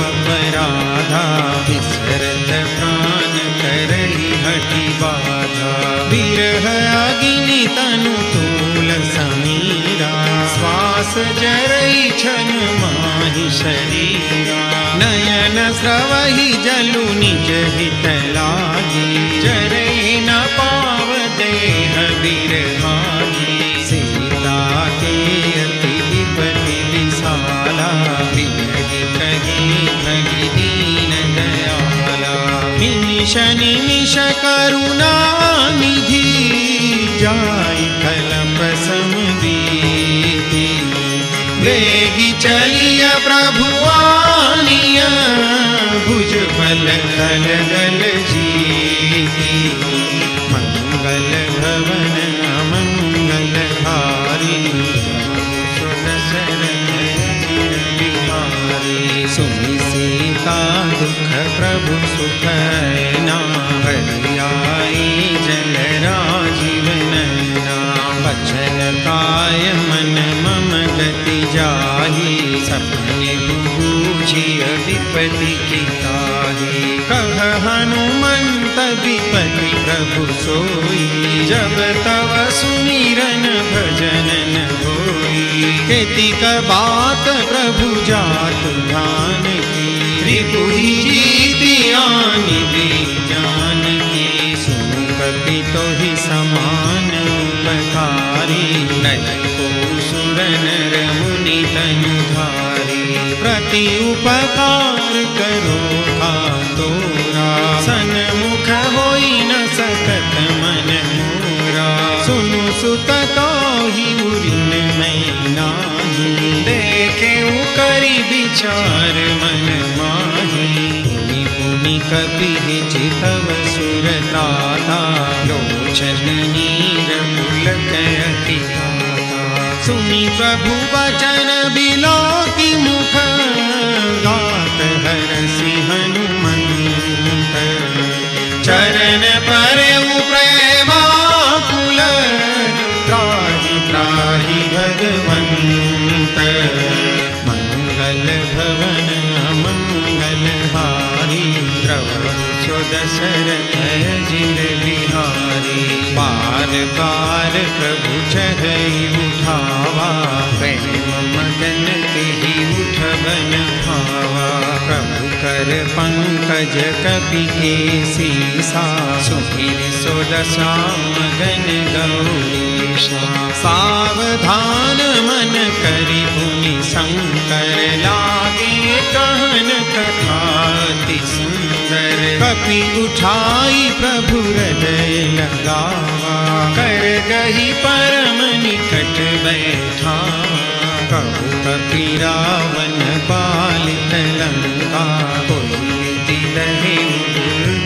अपराधा बिसरत प्राण करहि हठि बाधा विरह अग्नि तनु तूल समीरा श्वास जरई छन माहि शरीरा नयन स्रवहि जलु निज हित लागी जरई न पाव देह बिरहागी सीता के अति विपति विशाला विरहि कही भगि दीन दयाला निमिष निमिष करुणा निधि जाय कलप समदीति वेगी चलिय प्रभु आनिया भुज बल खल गल जीति मंगल भवन अमंगल हारी सुदशरथ बिहारी सुनि सीता दुख प्रभु सुख ना हरि आई जल राजीव नैना बचन काय मन मम गति जाहि सपने बूझिय विपति की ताहि कह हनुमंत विपति प्रभु सोई जब तव सुमिरन भजन न होई केतिक बात प्रभु जात ध्यान की रिपुहि जीति आनि दी जान की सुन कपि तोहि समान उपकारी नहीं को सुर नर मुनि तनुधारी प्रति उपकार करो तोरा सन्मुख होई न सकत मन मोरा सुनु सुत तोहि उरिन मैं नाही देखे करि विचार मन माही पुनि पुनि कपि चितव सुरताता लोचन नीर पुलक अति सुनि प्रभु वचन बिलोकि मुख गात हरषि हनुमंत चरण परउ प्रेमाकुल त्राहि त्राहि भगवंत मंगल भवन मंगल हारी द्रवहु सुदशरथ अजित बिहारी बार बार प्रभु चढ़ई उठावा प्रेम मगन तेहि उठबन भावा प्रभु कर पंकज कपि केसीसा सुधीर सुदशा मगन गौरीशा सावधान मन करि पुनि शंकर लागे कहन कथा अति सुंदर कपि उठाई प्रभु हृदय लगावा कर गही परम निकट बैठावा कपि रावण पालित लंका, कोलिति रहे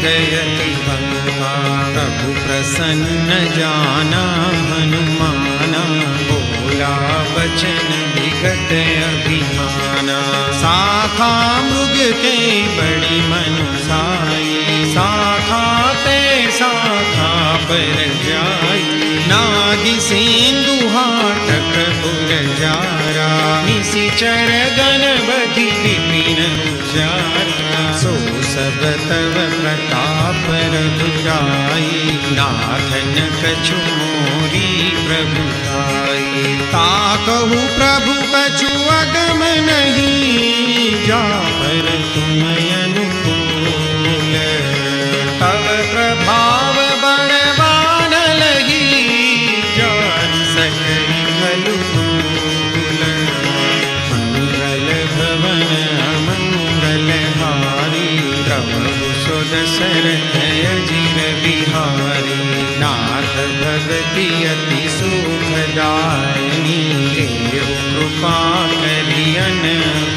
जयति बंका। प्रभु प्रसन्न जाना हनुमाना, बोला वचन विगत अभिमाना। शाखा मृग के बड़ी मनुसाई, शाखा ते शाखा पर जाई। नागि सिंधु हाटक पुरजारा, निशिचर गण बधि विपिन उजारा। सो सब तव प्रताप रघुराई, नाथन कछु मोरी प्रभुताई। ताकहु प्रभु कछु अगम नहीं, जापर तुम अनुकूल। तव प्रभाव बड़वान लगी, जान सकई खलु मूल। मंगल भवन अमंगल हारी, प्रभु सुदशरथ अजिर बिहारी। नाथ भगति अति सुखदायनी, देव कृपा करियन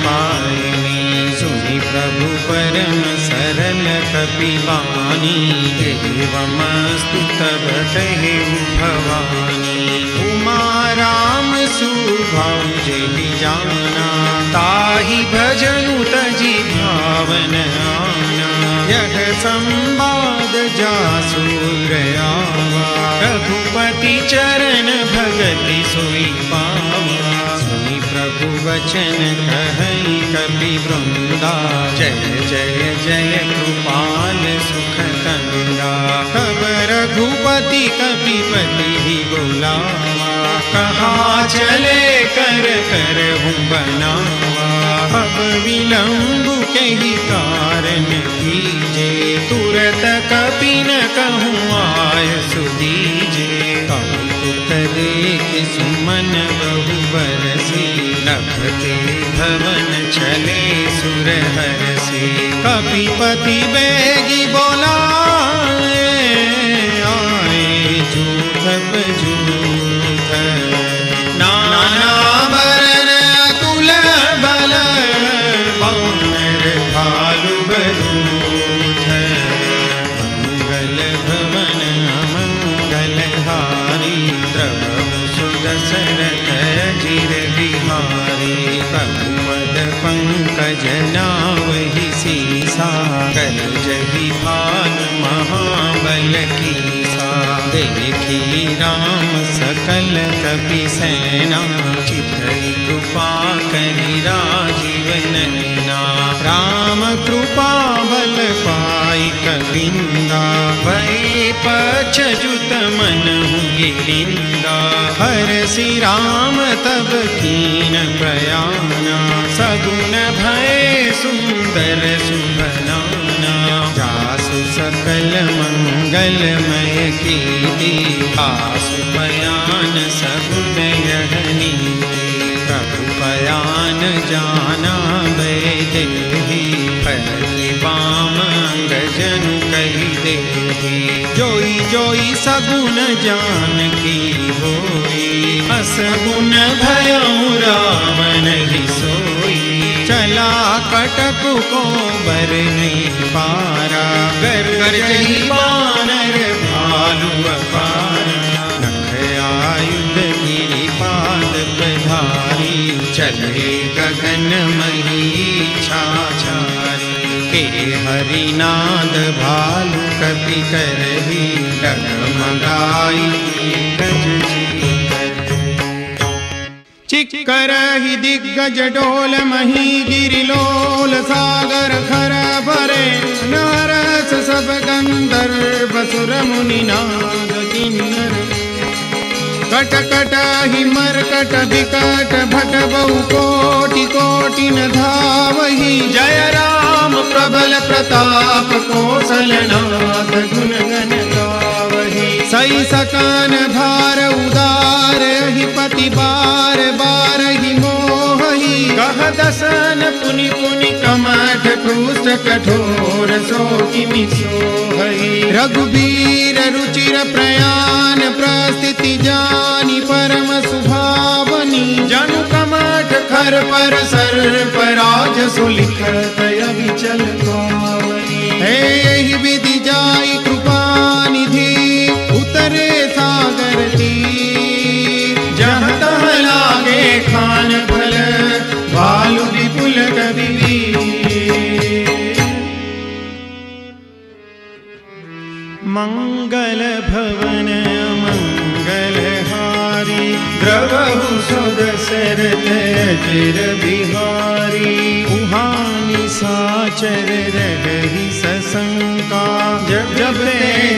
पायनी। सुनि प्रभु परम सरल कपिवानी, एवमस्तु तब कहेउ भवानी। उमा राम सुभाउ जेहि जाना, ताहि भजनु तजि भावन आना। यह संवाद जासु गयावा, रघुपति चरण भगति सोई पावा। सुनि प्रभु वचन कहई कपि वृंदा, जय जय जय कृपाल सुख कंदा। तब रघुपति कपिपति ही बुलावा, कहा चले कर कर हूँ बनावा। अब विलंब कही कारण कीजे, तुरत कपि न कहूँ आय सुदीजे। कौतुक देख सुमन बहु बरसी, नभते भवन चले सुर हरसी। कपिपति बेगी बोलाए, आए जूथ बजूथ। नाना बरन अतुल बल, वानर भालु बरूथ। मंगल भवन अमंगल हारी, प्रभु सुदशरथ अजिर बिहारी। प्रभु पद पंकज नावहि सीसा, कर जहि भानु महाबल कीसा। देखी राम सकल कपि सेना, चितई कृपा करि राजीव नैना। राम कृपा बल पाई कविंदा, भय पछजुत मनहु गिलिंदा। हरसि राम तब कीन प्रयाना, सगुन भय सुंदर सुभनाना। जासु सकल मंगलमय कीर्ति, आसु बयान सगुन यह नीति। प्रभु बयान जाना बैदेही, फलि बाम अंगजनु कहि देही। जोई जोई सगुन जानकी होई, असगुन भयउ रावण ही सोई। चला कटक को बर नहीं पारा, गर गरजहि बानर भालु अपारा। नख आयुध गिरिपाद प्रधारी, चले गगन मही छाछारी। के हरिनाद भालु कपि करही, डगमगाई गज चिक्करहि दिग्गज डोल मही। गिरिलोल सागर खर भरे, नरस सब गंधर्व सुर मुनि नाग किन्नर। कट कट ही मरकट विकट भट बहु कोटि कोटि न धावहि। जय राम प्रबल प्रताप कौशलनाथ, गुण गण गावहि। सई सकान भार उदार, ही पति बार बार ही मोहि। कह दसन पुनि पुनि कमठ, क्रूष्ट कठोर सो किमि सोहहि। रघुबीर रुचिर प्रयाण, प्रस्थिति जानी परम सुभावनी। जनु कमठ शिखर पर सर्पराज सुलिखत अविचल पावनी। है यही विधि जाई कृपा निधि उतरे सागर तीर। जहाँ तहाँ लागे खान फल भालु विपुल कबीर। मंगल भवन मंगलहारी द्रवहु सुदशरथ अजिर बिहारी। उहानि साचर रही सशंका जब जब ते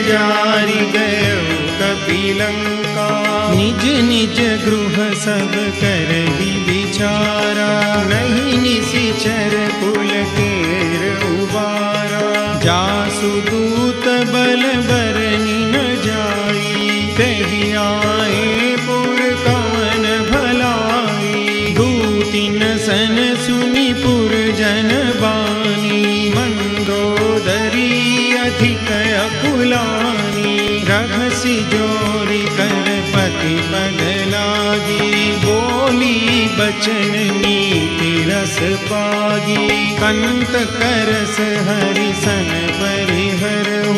जारी गयो कपिलंका। निज निज गृह सब करहि विचारा नहीं निशिचर कुल केर उबारा। जासु दूत बल बरनि न जाई तेहि आए पुर कवन भलाई। दूतिन सन सुनि पुर जन बानी मंदोदरी अधिक अकुलानी। रहसि जोरी कर पति पद लागी बोली बचन नीति रस पागी। कंत करस हरि सन परिहरहु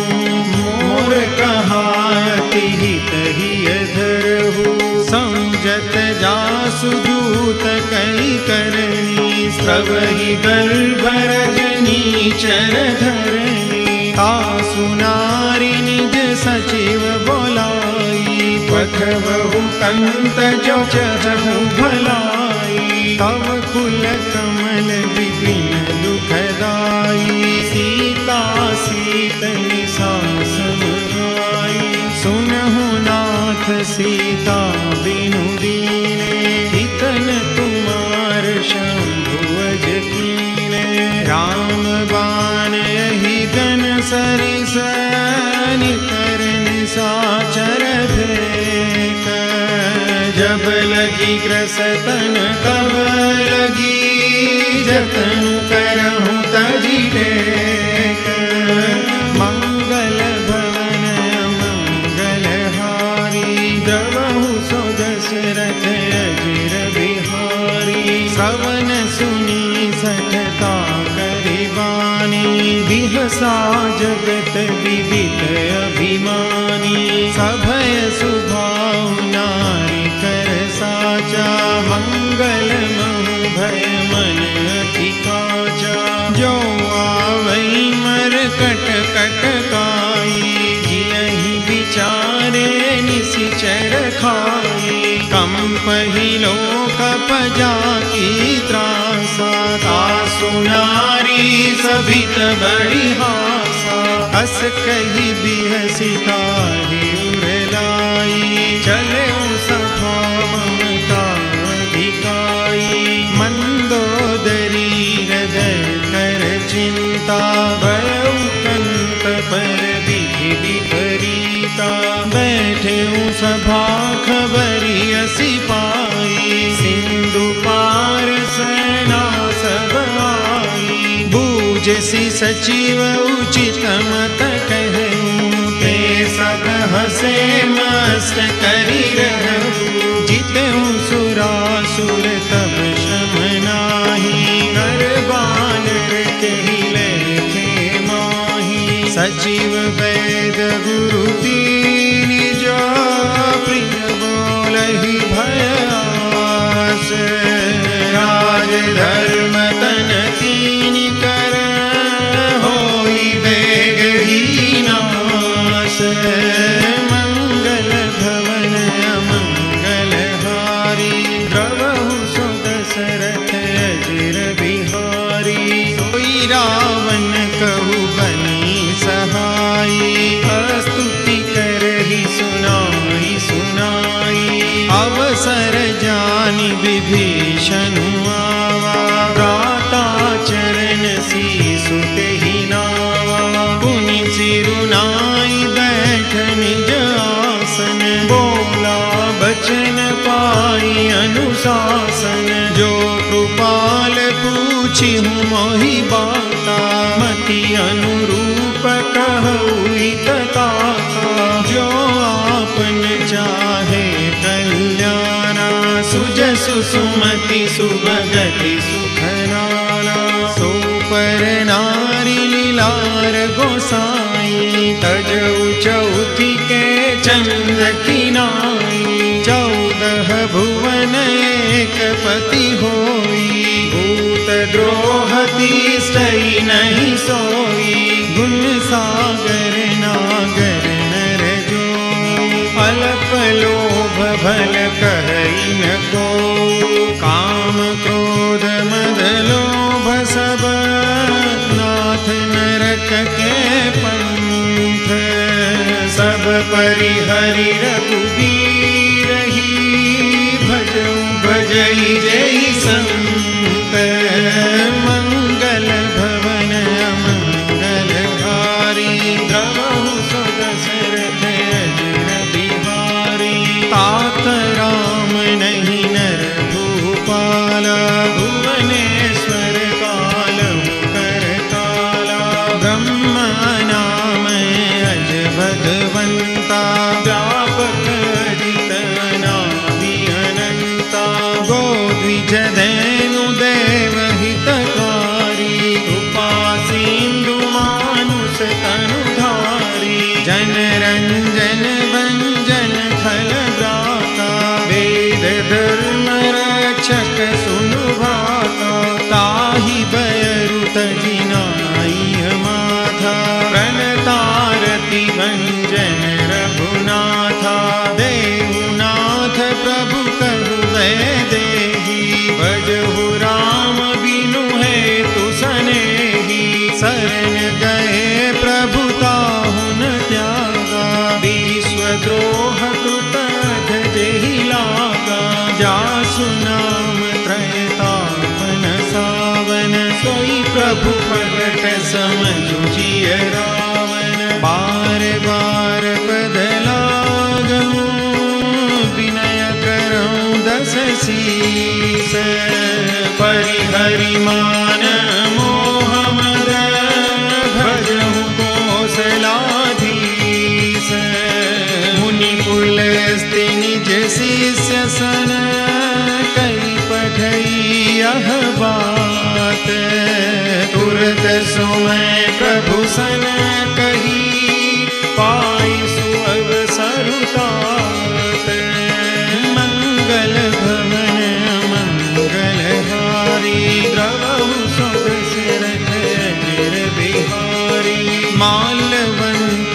मोर कहायति हित हिय धरहु। समझत जासु दूत कई करनी स्रवहि गर्भ रजनी चर धरनी। तासु नारी निज सचिव बोलाई पठबहु कंत जो चहु भलाई। तव कुल कमल विपिन दुखदाई सीता सीत निशा समाई। सुनहु नाथ सीता बिनु दीने हितन तुमार शंभु अज कीने। राम बाण यही गन सरिस निकर निशाचर भेक। जब लगी ग्रसतन तब लगी जतनु करहु तजि टेक। मंगल भवन मंगलहारी द्रवहु सो दशरथ अजिर बिहारी। श्रवण सुनी सठता करिबानी बिहसा जगत विदित अभिमानी। सभय सुभाव नारी कर साचा मंगल महु भय मन अति काचा। जो आवई मर कट कट काई जियहि विचारे निशिचर खाई। कंपहि लोक पजाकी त्रासा तासु नारी सभित बड़ी हासा। हस कही बिहसी ताहि उरलाई चले सभा ममता अधिकाई। मंदोदरी हृदय कर चिंता भयउ कंत पर विधि विपरीता। बैठे सभा खबरी असी पाई सिंधु पार सेना सब आई। बूझसी सचिव उचित मत कहूँ ते सब हसे मस्त करी रहूँ। जितहु सुरासुर तब शम नाही कर बानर कहि लेखे माही। सचिव वैद गुरु दीन जो प्रिय बोलहि भयास। राज धर्म तन तीन कर होई बेग ही नाश। मंगल भवन मंगलहारी द्रवहु सो दशरथ अजिर बिहारी। सोई रावण कहु बनी सहाई स्तुति करहि सुनाई सुनाई। अवसर जानि विभीषण आवा प्राता चरण सीसु तेहि नावा। पुनि सिरुनाई बैठ निज आसन बोला बचन पाई अनुशासन। जो कृपाल पूछि हूँ मोहि बाता मति अनुरूप कहूँ तथा। जो आपन चाहे कल्याणा सुजसु सुमति सुभगति सुख नाना। सो पर नारी लीलार गोसाई, तजऊ चौथी के चंद की नाई। 14 भुवन एक पति होई, भूत द्रोह तिष्ठई नहीं सोई। गुण सागर नागर नर जो, अल्प लोभ भल कहई न को। काम क्रोध मद लोभ सब, नाथ नरक के पंथ। सब परिहरि रघुबीर ही, भजऊ भजई जय संत। मंगल भवन अमंगल हारी, द्रवहु सो दशरथ अजर बिहारी। तात राम नहीं नर भूपाला, भुवनेश्वर कालहु करताला। ब्रह्मा नाम अज भगवंता, व्यापक अजित अनादि अनंता। गोद्विज धेनु देव हितकारी, कृपा सिंधु मानुष तनुधारी। जन रंजन भंजन खल भ्राता, वेद धर्म रक्षक सुनु भाता। ताहि बयरु तजिनाई माथा, प्रणतारति भंजन रघुनाथा। देहुनाथ प्रभु कहु वैदेही, भजहु राम बिनु हेतु सनेही। शरण गए प्रभु ताहु न त्यागा, विश्वद्रोह कृत जेहि लागा। जासु नाम त्रयतापन सावन, सोई प्रभु प्रगट समझु जिय रावण। बार बार पद लागहु, विनय करऊं दस शीस। परिहरि मान मोह मद, भजहु कौशलाधीश। मुनि पुलस्त्य निज शिष्य सन, कई पठई यह बात। तुरत सुमय प्रभु सन कही, पाई सुअवसर तात। मंगल भवन मंगल हारी, द्रवहु सो दशरथ अजर बिहारी। माल्यवंत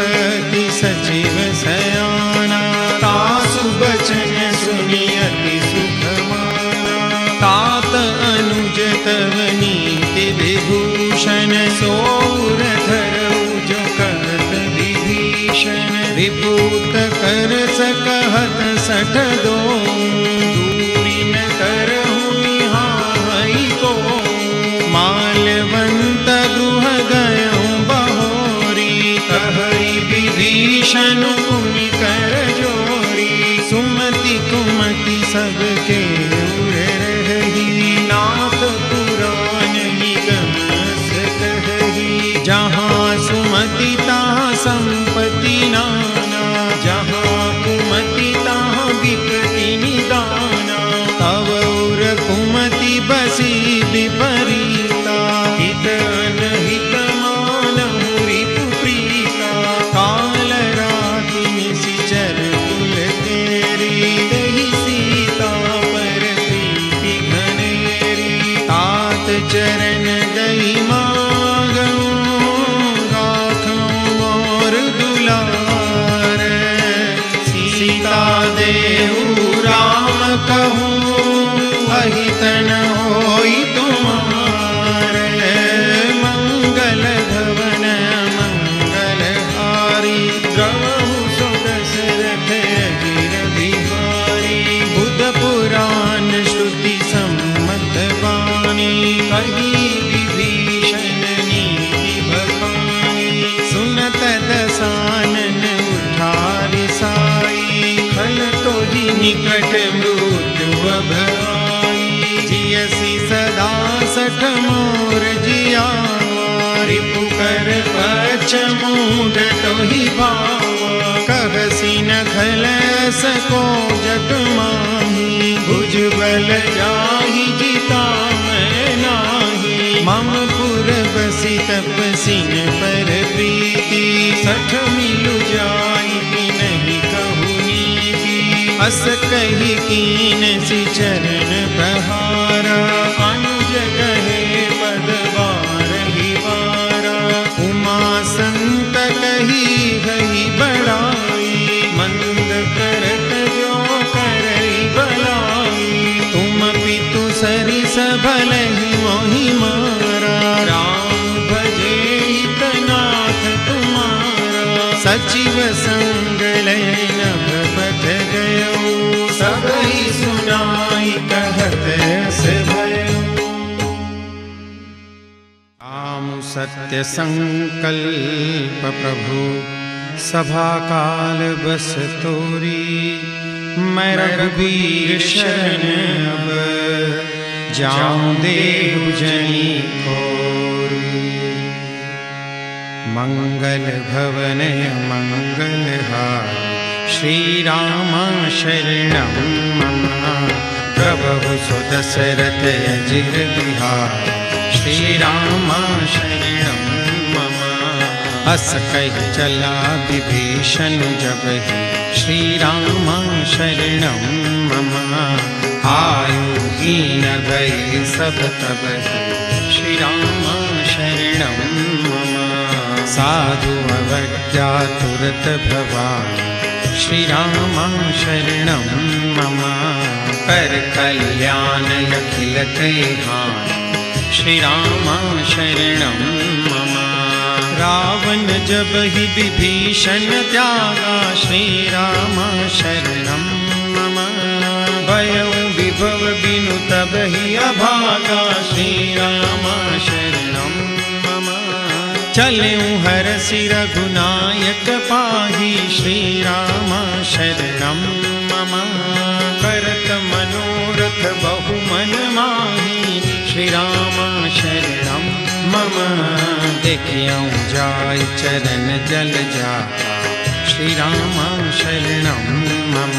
की सचिव सयाना, तासु बचन सुनि अति सुख माना। तात अनुज तव नीति विभूषण, सोर धरऊ जो कहत विभीषण। विभूत कर सकहत 62, दूरी न करहु निहाई को। माल्यवंत गृह गयऊं बहोरी, कहई विभीषण कुमि कर जोरी। सुमति कुमति सबके उर रही, नाथ पुराण निगम कहही। जहाँ सुमति तहाँ संपत्ति नाना, जहाँ कुमति तहाँ विपत्ति निदाना। तव उर कुमति बसी विपरीता, हित अनहित मानहु रिपु प्रीता। काल राति निशिचर कुल तेरी, दहि सीता पर प्रीति घनेरी। तात चरण गई मागऊं, गाखऊं मोर दुलार। सीता देहु राम कहूँ, अहित न होई तुम्हार। मंगल भवन मंगल हारी, द्रवहु सो दशरथ अजर बिहारी। बुध पुराण श्रुति सम्मत वाणी, कही विभीषण नीति बखानी। सुनत दसानन उठारि साई, खल तोहि निकट मृत्यु भई। जियसि सदा सठ मोर जियावा, रिपु कर पक्ष मूढ़ तोहि भावा। कहसि न खल सको जग माही, भुजबल जाहि जिता मैं नाही। मम पुर बसी तपसिन पर प्रीति, सठ मिलु जाई नहीं कहु नीति। अस कही कीन सि चरण प्रहारा, अनुज कहे पद बारहि बारा। उमा संत कही गई बड़ाई, मंद करत जो करई भलाई। तुम पितु सरिस भलहि मोहि मारा, राम भजे हितनाथ तुम्हारा। सचिव संग लय नभ पथ गयो, सबहि सुनाई कहत रस भयो। राम सत्य संकल्प प्रभु, सभा काल बस तोरी। मैं रघुबीर शरण अब, जाऊं देहु जनी कोरी। मंगल भवन मंगलहारी, श्री राम शरणं मम। प्रभु सुदशरथ अजिर बिहारी, श्री राम शरणं मम। अस कहि चला विभीषण जबहि, श्री राम शरणं मम। आयु हीन भय सब तबहि, श्री राम शरणं मम। साधु अवज्ञा तुरत भवानि, श्री राम शरणं मम। कर कल्याण अखिल हानि, श्री राम शरणं मम। रावण जब ही विभीषण त्यागा, श्री राम शरणं मम। भयउ विभव बिनु तब ही अभागा, श्री राम शरणं मम। चलऊँ हरसि रघुनायक पाहि, श्री राम शरणं मम। करत मनोरथ बहु मन माहि, श्री राम शरणं मम। देखियौ जाय चरण जल जाता, श्री राम शरणं मम।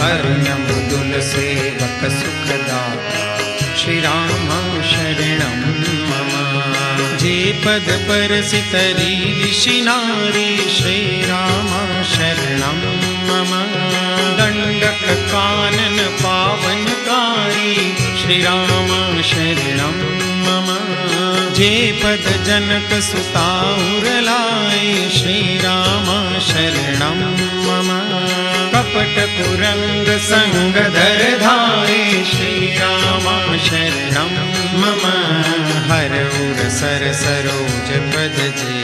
अरुणम दुल सेवक सुखदाता, श्री राम शरणं मम। जे पद परसितरी ऋषि नारी, श्री राम शरणं मम। दंडक कानन पावनकारी, श्री राम शरणं मम। जे पद जनक सुता उर लाए, श्री राम शरणं मम। कपट कुरंग संग धर धारे, श्री राम शरणं मम। हर उर सर सरोज पद जे,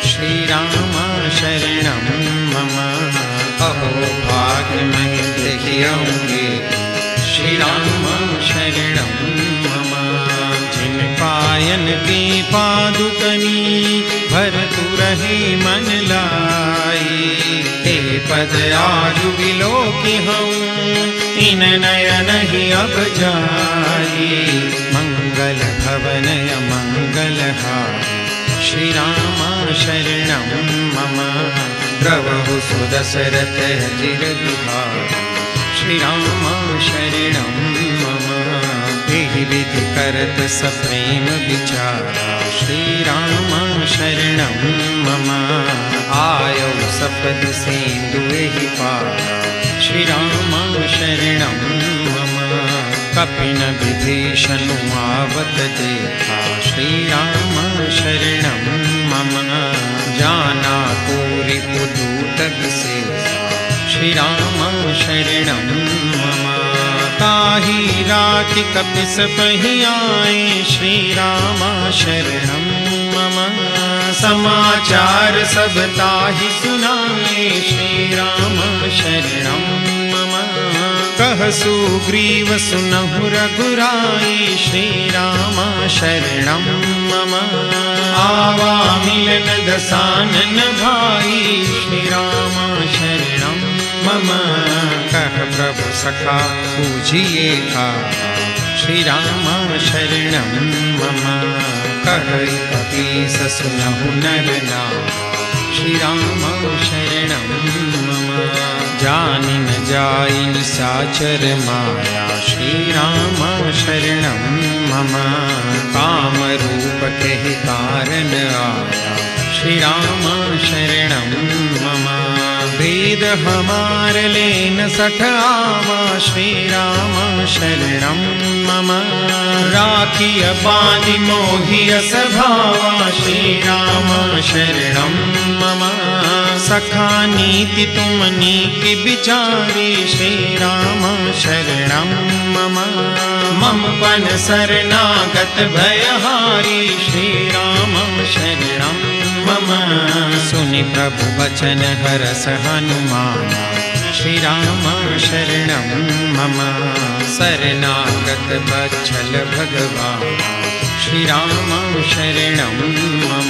श्री राम शरणं मम। अहो भाग्य मैं देखियौगे, श्री राम शरणं मम। जिन पायन की पादुकनी, भरतु रहे मन लाई। हे पद आजु विलोकि हूँ, इन नयन ही अब जाई। मंगल भवन मंगलहारी, श्री राम शरणं मम। प्रभु सुदशरथ अजिर बिहारी, श्री राम शरणं मम। एहि विधि करत सप्रेम विचारा, श्री राम शरणं मम। आयौ सपदि सेंदु एहि पारा, श्री राम शरणं मम। कपिन विभीषण आवत देखा, श्री राम शरणं मम। जाना कोरि पुदूत विशेषा, श्री राम शरणं मम। ताहि राति कपिस पहि आए, श्री राम शरणं मम। समाचार सब ताहि सुनाए, श्री राम शरणं मम। कह सुग्रीव सुनहु रघुराई, श्री राम शरणं मम। आवा मिलन दसानन भाई, श्री राम शरणं मम। कह प्रभु सखा पूजिए का, श्री राम शरणं मम। कह कपीस सुनहु नर नाम, श्री राम शरणं मम। जानि न जाई निशाचर माया, श्री राम शरणं मम। काम रूप के कारण आया, श्री राम शरणं मम। वेद हमार लेन सठ आवा, श्री राम शरणं मम। राखिय बांधि मोहिय सभावा, श्री राम शरणं मम। सखा नीति तुम नीति विचारी, श्री राम शरणं मम। मम पन शरणागत भयहारी, श्री राम शरणं मम। सुनि प्रभु वचन हरस हनुमाना, श्री राम शरणं मम। शरणागत वत्सल भगवान, श्री राम शरणं मम।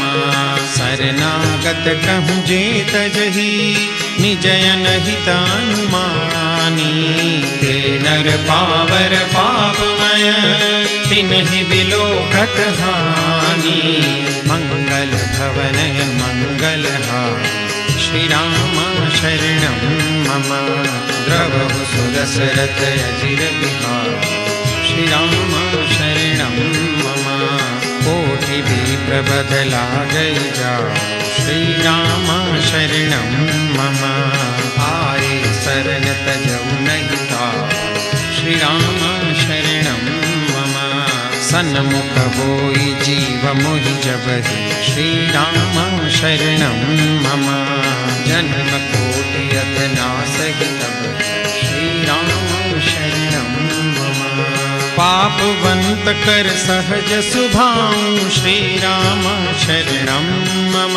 शरणागत कहूँ जेत जही, निजयन हितानुमानी। ते नर पावर पापमय, तिन्हि बिलोकत हानि। मंगल भवनय मंगलहारी, श्री राम शरणं मम। द्रवहु सुदशरथ अजिर बिहारी, श्री राम शरणं मम। कोटि विप्रबध लागै जाओ, श्री राम शरणं मम। आए शरण तजौ नहीं ताओ, श्री राम शरणं मम। सन्मुख होई जीव मोहि जबहि, श्री राम शरणं मम। जन्म कोटि अधनासहि तब, श्री राम शरणं मम। पापवंत कर सहज सुभाऊ, श्री राम शरणं मम।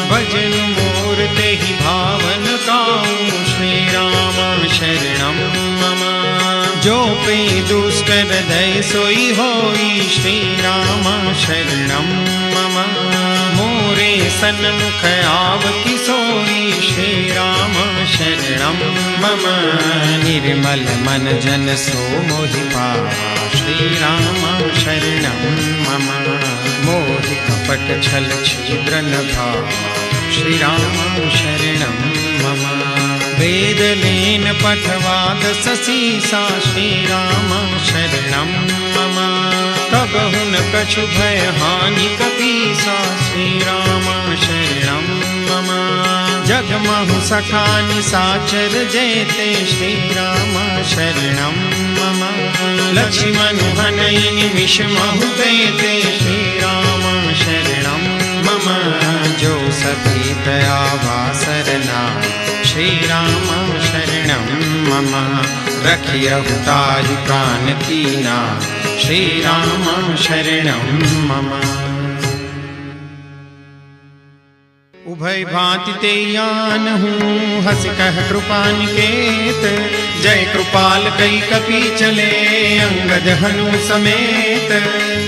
भजन मोर तेहि भावन काऊ, श्री राम शरणं मम। जो पे दुष्ट हृदय सोई होई, श्री राम शरणं मम। मोरे सन्मुख आवति सोई, श्री राम शरणं मम। निर्मल मन जन सो मोहि पावा, श्री राम शरणं मम। मोहि कपट छल छिद्र न भावा, श्री राम शरणं मम। वेद लेन पठवाद ससीसा, श्री राम शरणं मम। तब हुन कछु भय हानि कपीसा, श्री राम शरणं मम। जगमहु सखा निशाचर जेते, श्री राम शरणं मम। लक्ष्मण हनई निमिष महु देते, श्री राम शरणं मम। जो सभी दयावा सरना, श्री राम शरणं मम। रखियहु ताहि प्राण कीना, श्री राम शरणं मम। उभय भांति ते आनहु, हस कह कृपा निकेत। जय कृपाल कई कपि चले, अंगद हनु समेत।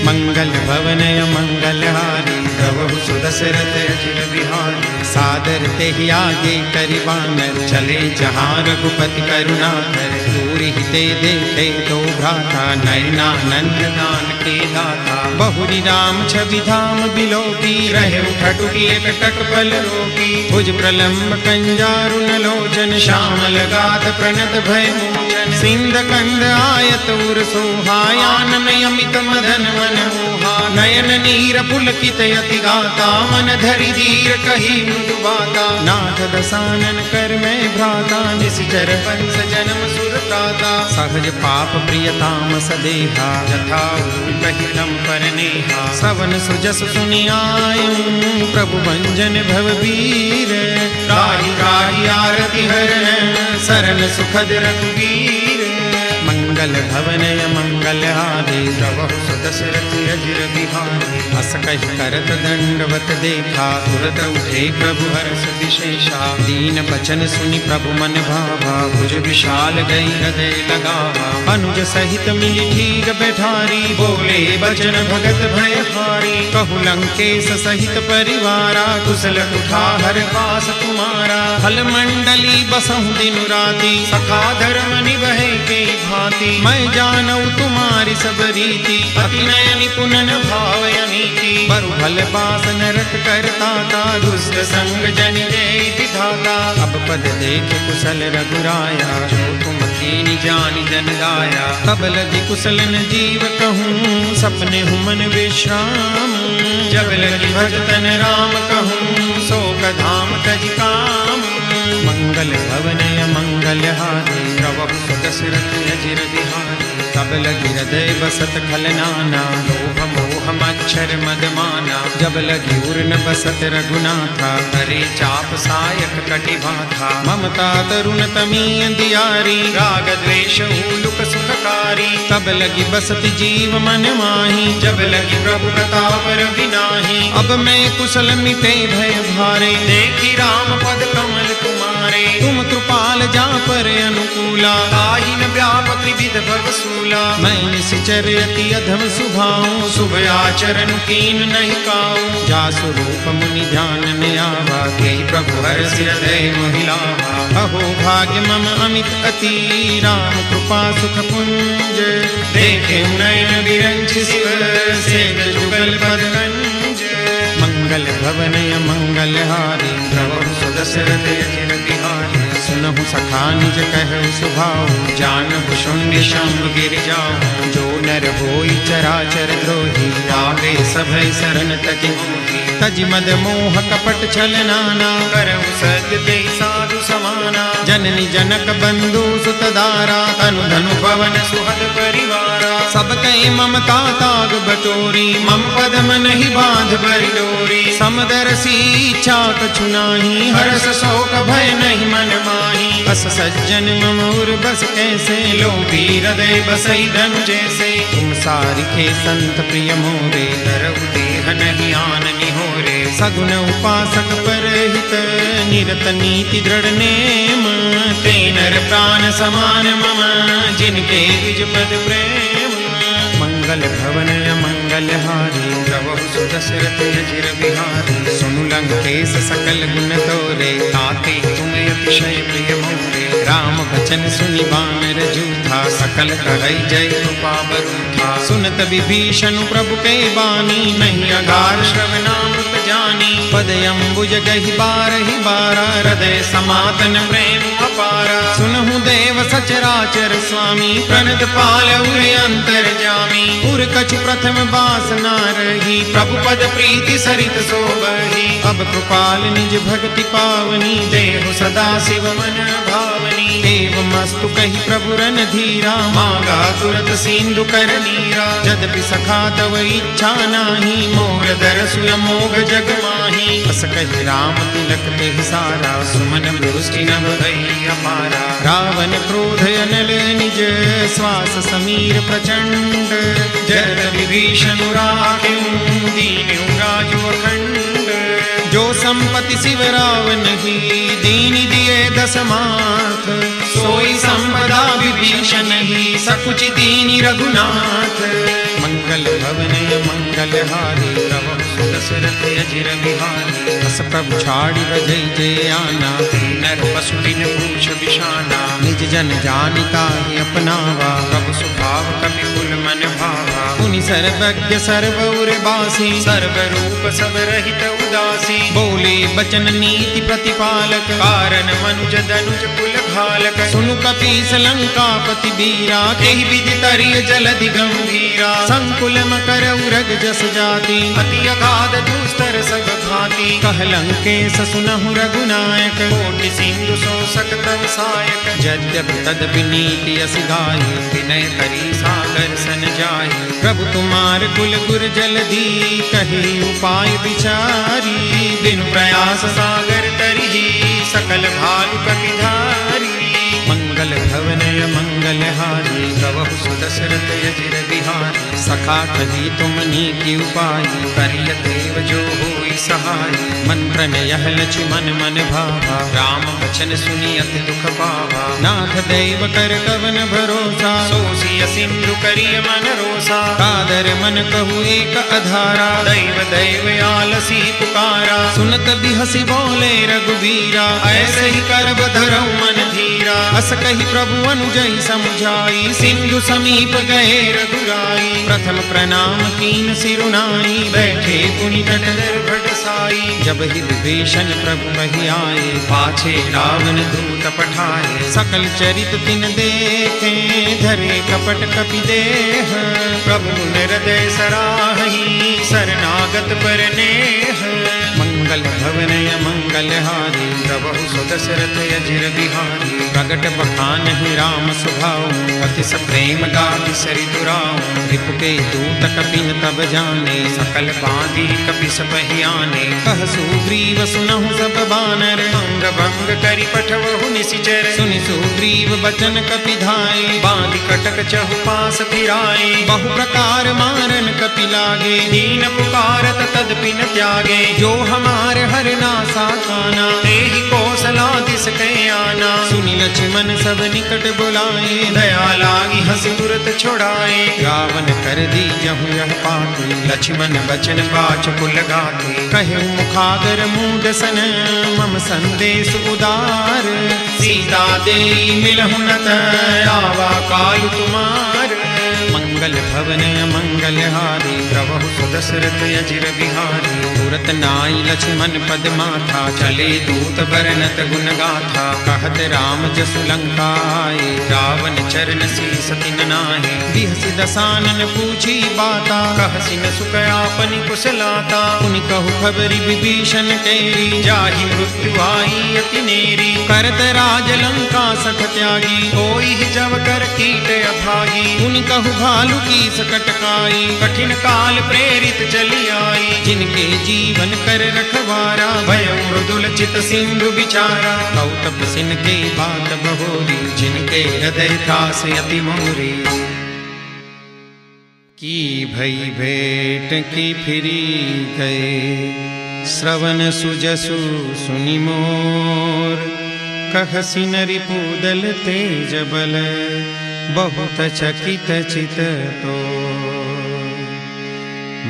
मंगल भवनय मंगलहारी, प्रभु सुदशरथ अजिर बिहारी। सादर तेहि आगे करि वानर, चले जहाँ रघुपति करुणाकर। दूरि ते देखे तो भ्राता, नयनानंद दान के दाता। बहुरी राम छवि धाम बिलोकी, रहे उठटुकी एक टक बल रोकी। भुज प्रलम्ब कंजारुन लोचन, श्यामल गाध प्रणत भय मोचन। सिंध कंद आयत उर सोहा, आनन अमित मदन मनमोहा। नयन नीर पुलकित अति गाता, मन धरि धीर कही मृदु बाता। नाथ दसानन कर मैं भ्राता, निश्चर वंश जन्म सुर त्राता। सहज पाप प्रियताम सदेहा, यथा कहिलम पर नेहा। सवन सुजस सुनि आयु, प्रभु भंजन भवबीर। राहि राहि आरति हरण, शरण सुखद रघुवीर। मंगल भवनय मंगलहारी, प्रभु सुदशरथ अजिर बिहारी। हस कहि करत दंडवत देखा, तुरत उठे प्रभु हर्ष विशेषा। दीन बचन सुनि प्रभु मन भावा, भुज विशाल गई हृदय लगावा। अनुज सहित मिली ठीक बैठारी, बोले बचन भगत भयहारी। कहु लंकेश सहित परिवारा, कुशल कुठार पास तुम्हारा। फल मंडली बसहु दिन राति, सखा धर्म निभै के भांति। भांति मैं जानऊ तुम्हारी सब रीति अति नय निपुणन भावय नीति बरु भल बास नरक करता ता दुष्ट संग जन जय विधाता अब पद देख कुशल रघुराया जो तुम कीनी जानी जन गाया तब लगी कुशलन जीव कहूँ सपने हूँ मन विश्राम जब लगी भजतन राम कहूँ शोक धाम तज काम मंगल भवनय मंगल हारे प्रभु दशरथ अजिर बिहारी तब लगी हृदय बसत खलनाना लोभ मोह मच्छर मदमाना जब लगी उर्न बसत रघुनाथा करे चाप सायक कटिभाथा ममता तरुण तमीय दियारी राग द्वेष लुक सुखकारी तब लगी बसत जीव मन माही जब लगी प्रभु प्रताप रविनाही अब मैं कुशल मिटे भय भारे देखी राम पद कमल तुम्हारे तुम कृपाल जा पर अनुकूला ताहि न व्याप त्रिविध भवसूला मैं निश्चर अति अधम सुभाऊं शुभ आचरण कीन नहीं काऊं जा स्वरूप मुनि ध्यान में आवा के प्रभु हर्ष हृदय महिलावा अहो भाग्य मम अमित अति राम कृपा सुख पुंज देखे नयन विरंच शिव से जुगल पदगंज मंगल भवनय मंगल हारी प्रभु दशरथ अजिर बिहारी सुनहु सखा निज कहु सुभाऊ जानहु शून्य शंभ गिर जाऊं जो नर होई चराचर द्रोही आगे सभय शरण तज मोही तज मद मोह कपट छल नाना करहु सत्य ते साधु समाना जननी जनक बंधु सुत दारा तनु धनु पवन सुहद परिवारा सब कई ममता ताग बटोरी मम पदम नहीं बांध बरि डोरी समदरसी इच्छा कछु नाही हर्ष शोक भय नहीं मन माही बस सज्जन मम उर बस कैसे लोभी हृदय बसई धनु जैसे तुम सारिखे संत प्रिय मोरे धरऊ देह नहीं आन निहोरे सगुन उपासक परहित निरत नीति दृढ़ नेम ते नर प्राण समान मम जिनके द्विज पद प्रेम मंगल भवनय मंगल हारी प्रभु दशरथ अजिर बिहारी सुनु लंकेश सकल गुण तोरे ताते तुम अतिशय प्रिय मोरे राम बचन सुनि बानर जूथा सकल कहै जय कृपा बरूथा सुनत विभीषण प्रभु के बानी नहीं अगार श्रवणामृत जानी पद अम्बुज गहि बारहि बारा हृदय समातन प्रेम अपारा सुनहु देव सचराचर स्वामी प्रणत पाल उर अंतर जामी उर कछु प्रथम बासना रही प्रभु पद प्रीति सरित सोबही अब कृपाल निज भक्ति पावनी देव सदा शिव मन भावनी देव मस्तु कही प्रभु रन धीरा मांगा तुरत सिंधु कर नीरा यद्यपि सखा तव इच्छा नाही मोर दरसु अमोघ जग माही बस कही राम तिलक ते सारा सुमन वृष्टि नभ भई अपारा रावण क्रोध अनल निज श्वास समीर प्रचंड जय विभीषण राखें दीन राजु अखंड जो संपत्ति शिव रावण ही दीन दिए दशमाथ सोई संपदा विभीषण ही सकुच दीनी रघुनाथ मंगल भवनय मंगल हारी प्रभु दशरथ अजिर बिहारी बस प्रभु छाड़ी बजै जय आना नर पशु दिन पूछ बिशाना निज जन जानिता ही अपनावा प्रभु स्वभाव कपि कुल मन भावा मुनि सर्वज्ञ सर्वउर बासी सर्व रूप सब रहित उदासी बोले बचन नीति प्रतिपालक कारण मनुज दनुज कुल घालक सुनु कपीस लंकापति बीरा केहि विधि तरिय जलधि गंभीरा संकुल मकर उरग जस जाति अति अगाध दुस्तर सब भांति कह लंकेश सुनहु रघुनायक कोटि सिंधु सो सकतव सायक यद्यपि तदपि नीति अस गाय विनय करी सागर सन जाय प्रभु तुम्हार कुल गुर जलधि कही उपाय विचारी बिनु प्रयास सागर तरिहि सकल भालु कपिधारी मंगल भवनय मंगल हारी प्रभु दशरथ अजिर बिहारी सखा कही तुम नीति उपाय करिय देव जो होई ही सहाय। मंत्रन यह लक्ष्मण मन भावा, राम वचन सुनी अति दुख पावा। नाथ दैव कर कवन भरोसा, सोसिय सिंधु करिय मन रोसा। कादर मन कहु एक अधारा, दैव दैव आलसी पुकारा। सुनत बिहसी बोले रघुवीरा, ऐसे ही करब धरऊ मन धीरा। अस कही प्रभु अनुजई समुझाई, सिंधु समीप गए रघुराई। प्रथम प्रणाम कीन सिरुनाई, बैठे पुनि तट निर्भट साई। जब ही विभीषण प्रभु मही आए, पाछे रावण दूत पठाए। सकल चरित तिन देखे, धरे कपट कपि देह। प्रभु हृदय सराही, शरणागत पर नेह। मंगल भवन मंगल हारी, प्रभु सुदशरथ अजिर बिहारी। प्रगट बखान ही राम सुभाऊ, अति प्रेम गाति सरि दुराऊ। रिपुके दूत कपिन तब जाने, सकल बांधी कपि सपहि आने। कह सुग्रीव सुनहु सब बानर, अंग भंग करि पठवहु निशिचर। सुनि सुग्रीव बचन कपि धाये, बांधि कटक चहु पास फिराए। बहु प्रकार मारन कपि लागे, दीन पुकारत तदपिन त्यागे। जो हमार हर नासा काना, तेहि कौशलादिस कै आना। सुनि लक्ष्मण सब निकट बुलाए, दया लागी हंसी तुरत छुड़ाए। रावण कर दी जहु यह पाती, लक्ष्मण बचन बाच कुल गाते। कहे मुखागर मूड सन, मम संदेश उदार। सीता देई मिलहु न आवा कालु तुमार। मंगल भवन मंगल हारी, प्रभु सुदशरथ अजिर बिहारी। तुरत नाई लक्ष्मण पद माथा, चले दूत बरनत गुण गाथा। कहत राम जसु लंका आए, रावण चरण शीस तिन नाहे। बिहसि दसानन पूछी बाता, कहसि न सुख आपनि कुशलाता। पुनि कहु खबरि विभीषण केरी, जाहि मृत्यु आई अति नेरी। करत राज लंका सठ त्यागी, कोई जब कर कीट अभागी। पुनि कहु भालु की सकट काई, कठिन काल प्रेरित चली आई। जिनके जीवन कर रखवारा, भय मृदुल चित सिंधु बिचारा। कौतप सिन के बात बहोरी, जिनके हृदय त्रास अति मोरी। की भई भेंट की फिरी गए, श्रवण सुजसु सुनि मोर। कहसि नरि पूदल तेज बल, बहुत चकित चित तो।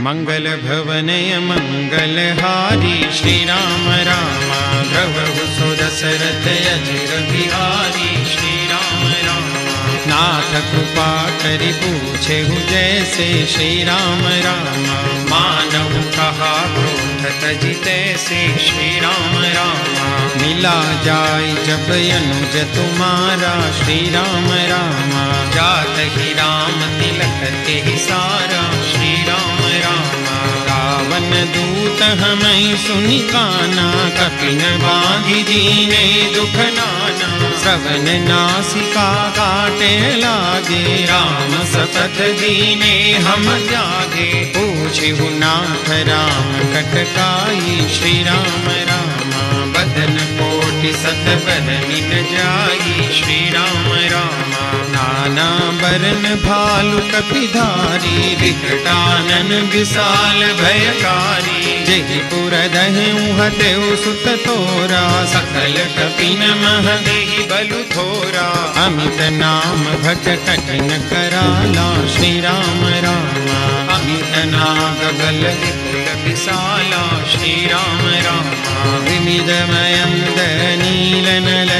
मंगल भवन मंगल हारी, श्री राम रामा द्रवहु सो दशरथ अजिर बिहारी। श्री राम रामा नाथ कृपा करि पूछेहु जैसे। श्री राम रामा मानहु कहा क्रोध तजि तैसे। श्री राम रामा मिला जाय जब अनुज तुम्हारा। श्री राम रामा जात ही राम तिलक तेहि सारा। श्री राम रामा रावण दूत हमें सुनि काना, कपिन बांधि दीने दुख नाना। श्रवण नासिका काटे लागे, राम सतत दीने हम त्यागे। पूछहु नाथ राम कटकाई। श्री राम रामा बदन कोटि सत बरनिन जाई। श्री राम रामा नाना बरन भालु कपिधारी। विकटानन विशाल भयकारी, जेहि पुर दहेउ हतेउ सुत तोरा। सकल कपिन मह देहि बलु थोरा। अमित नाम भज कठिन कराला। श्री राम रामा अमित नाग बल विपुल विशाला। श्री राम रामा विमिद मयंद नील नल,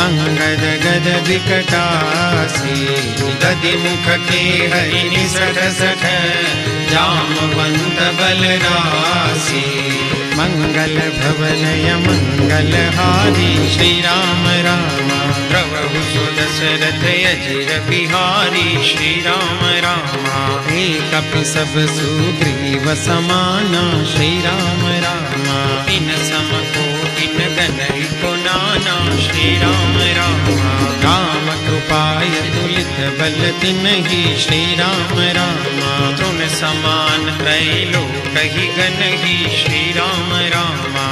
अंगद गद विकटासी। दधि मुख के हरिनि सठ सठ, जामवंत बलरासी। मंगल भवन मंगल हारी, श्री राम रामा द्रवहु सो दशरथ अजिर बिहारी। श्री राम रामा एक कपि सब सुग्रीव समाना। श्री राम रामा इन सम कोटिन गनहि को नाना। श्री राम रामा राम कृपाय तुलित बल तिन्हि। श्री राम रामा तृण समान त्रैलोक ही गनहि। श्री राम रामा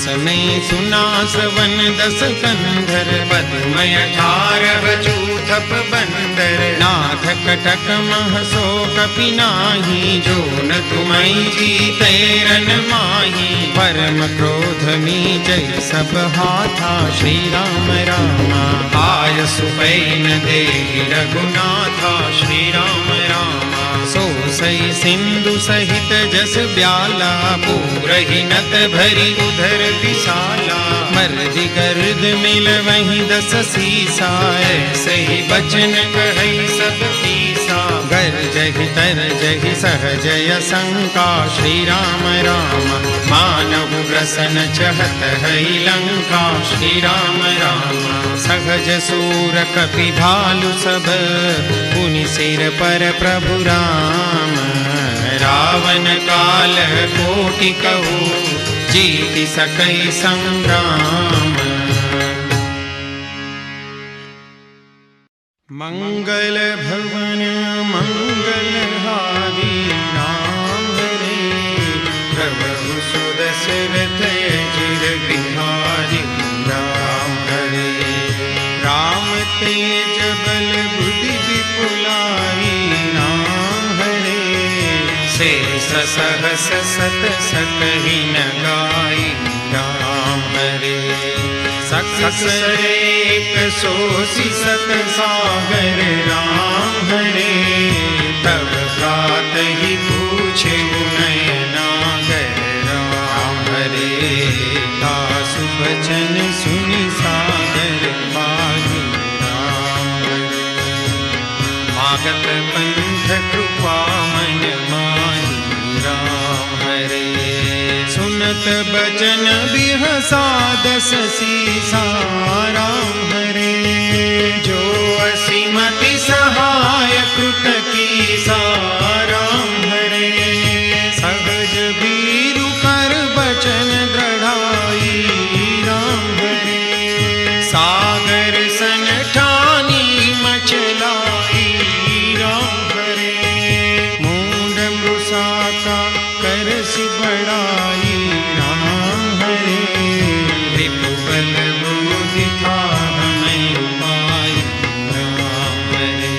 नहीं सुना श्रवण दस कंधर, पद्मय 18 चूथप बंदर। नाथ कटक महसो कपि नाही, जो न तुम्हारी जीते रन माही। परम क्रोध मीचै सब हाथा, श्री राम रामा आय सुपैन देहि रघुनाथा। श्री राम रामा सो सई सिंधु सहित जस ब्याला, पूरहि नत भरी उधर विशाला। मर्दि गर्द मिल वहीं 10 सीसा, ऐसे ही बचन कहई सब पीसा। गर्जहि तरजहि सहजय शंका, श्री राम राम मानव ग्रसन चहत है लंका। श्री राम राम सहज सूर कपि भालु सब, पुनि सिर पर प्रभु राम। रावण काल कोटि कहू, जीति सकई संग्राम। मंगल भवन मंगलहारी, राम हरे प्रभु सुदशरथ चिर बिहारी। राम हरे राम तेज बल बुद्धि विपुलाई, राम हरे शेष सहस सत सकहि न गाई। राम हरे सकसरेक सोसी सत सागर, राम हरे तब प्रात ही पूछे नयनागर। राम हरे दासु बचन सुनि सागर पाहि। राम हरे मागत पंथ कृपा मन माही। राम हरे सुनत बचन बिहसा 10 सीसा। राम हरे जो असीमति सहाय कृत कीसा। राम हरे सहज भीरु कर बचन दृढ़ाई। राम हरे सागर सन ठानी मचलाई। राम हरे मूंड मृषा का करसि बढ़ाई। राम हरे रिपु बल बुद्धि हमें पाई। राम हरे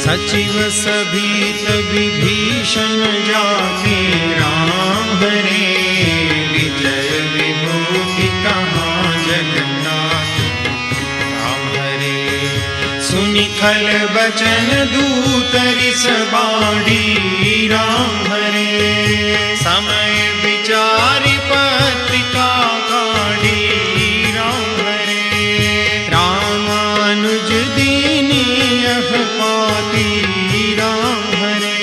सचिव सभीत विभीषण जाति। राम हरे विजय विभूति कहाँ जगन्नाथ। राम हरे सुनि खल बचन दूत रिस बाढ़ी। राम हरे समय विचारि पत्रिका काढ़ी। राम हरे रामानुज दीनी यह पाती। राम हरे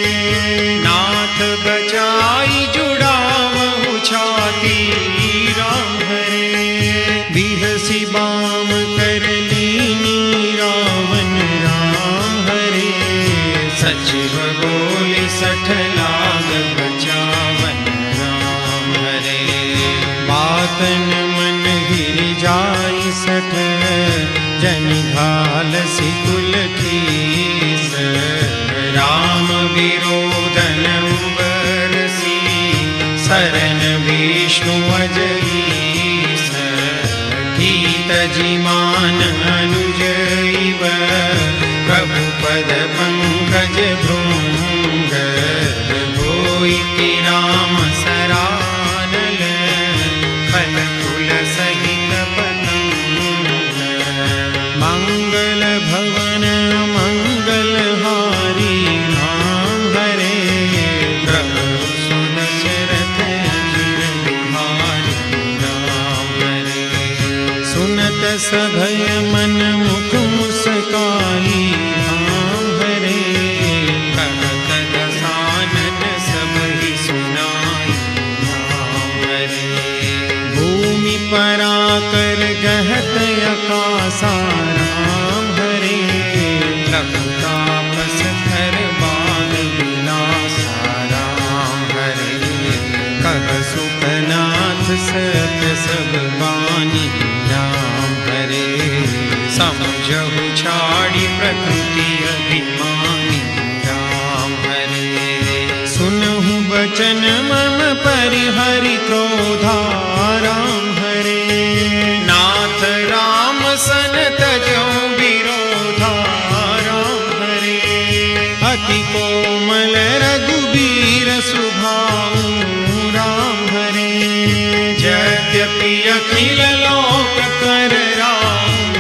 नाथ बचाई जुड़ावहु छाती। राम हरे बिहसी बाम कर लीनी रावण। राम हरे सचिव बोले 60 लाग बचावन। राम हरे बातन मन हिर जाई 60, जनि घाल सिकुल खीस। राम विरोधन उबरसी, शरण विष्णु अजईस। गीत जिमान अनुजैव, प्रभु पद पंकज भृंग। होई राम सरानल, फल फूल सहित पतंग। मंगल भवन मंगलहारी, राम हरे प्रभु सुदशरथ चिर बिहारी। राम हरे सुनत सभय मन मुख मुस्काई। राम हरे कहत दसानन सब ही सुनाई। राम हरे भूमि पराकर गहत आकाशा। राम हरे लखतापस धर बाग विलासा। राम हरे कह सुखनाथ सत्य सब बानी। राम हरे समझहु छाड़ी प्रकृति अभिमानी। राम हरे सुनहु बचन मम परिहरि क्रोधा। राम यद्यपि अखिल लोक कर राम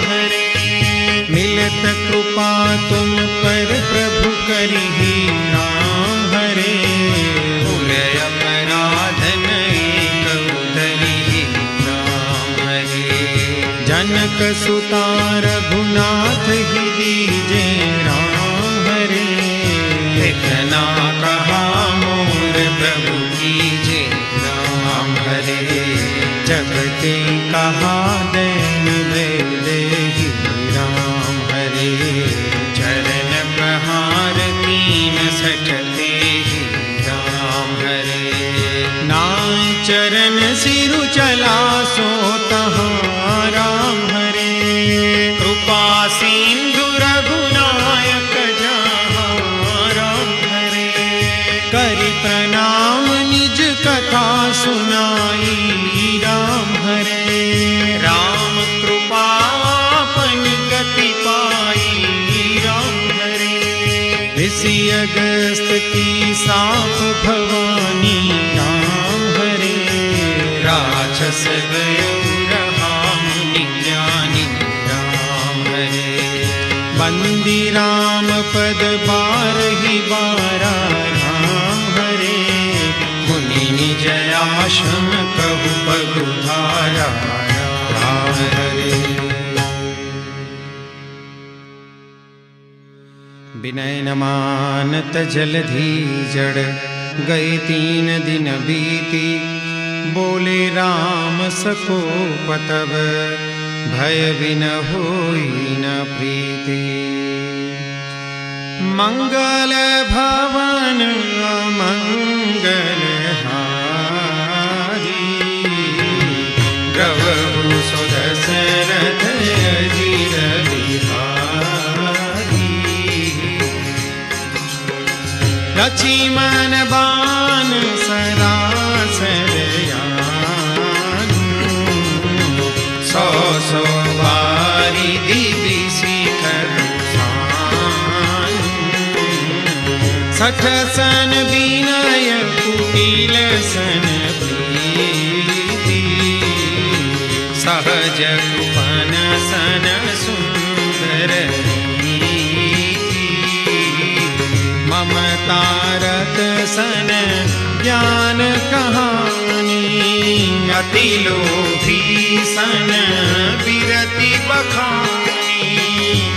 हरे। मिलत कृपा तुम पर प्रभु करिहि राम हरे। भूल अपराध नहीं कबू धरिहि राम हरे। जनक सुता रघुनाथ ही दीजे राम हरे। इतना कहा मोर प्रभु कीजे राम हरे। जगते कहा दैन देहि राम हरे। चरण प्रहार तीन सठते ही राम हरे। नाय चरण सिरु चला सो तहाँ राम हरे। कृपा सिंधु रघुनायक जहाँ राम हरे। करि प्रणाम निज कथा सुनाई राम हरे। राम कृपा अपनी गति पाई राम हरे। ऋषि अगस्त की साप भवानी राम हरे। राक्षस गयो रहा मुनि ज्ञानी राम हरे। बंदी राम पद बारहि बारा राम हरे। मुनि निज आश्रम कहु पगु धारा राम हरे। विनय न मानत जलधि जड़ गए 3 दिन बीती। बोले राम सको पतव भय बिन होई न प्रीति। मंगल भवन अमंगल हारी। द्रवहु सुदशरथ अजिर बिहारी। लक्ष्मण बाण सरासर सौ सौ बारी दिव्य शिखर सान। 60 सन विनय कुटिल सन प्रीति। सहज कुपन सन सुंदर नीति। ममता रत सन ज्ञान कहानी। अति लोभी सन विरति बखानी।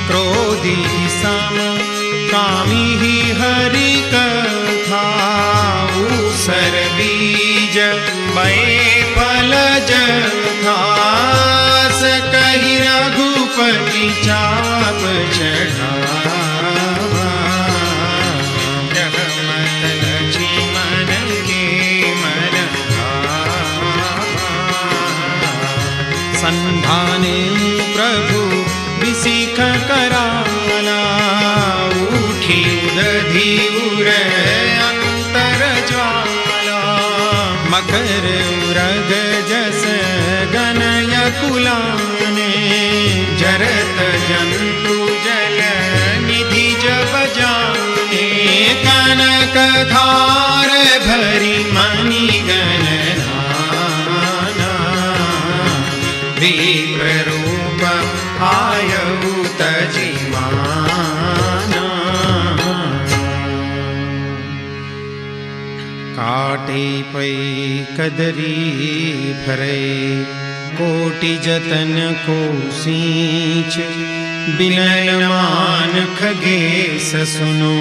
क्रोधी सम कामी ही हरि कथा। ऊसर बीज बए फल जथा। कहि रघुपति चाप चढ़ावा। जगमत लक्ष्मण के मन संधाने प्रभु विसिख कराला। उठी उदधि उर अंतर ज्वाला। मकर उरग जस गनय कुलाने। जरत जंतु जल निधि जब जाने। कनक धार भरी मणि गणना। विप्ररूप आयु तजिमाना। काटे पै कदरी भरे। कोटि जतन को सींच। बिनय मान खगेश सुनो।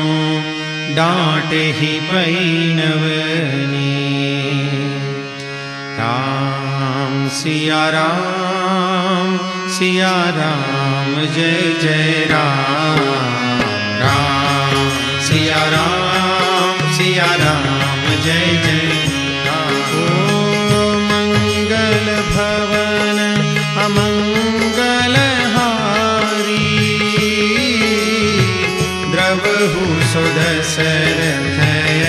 डांटे ही पै नवनी। राम सिया राम जय जय राम। राम सिया राम जय जय राम। ओ मंगल भवन अमंगल हारी। द्रवहु सुदशरथ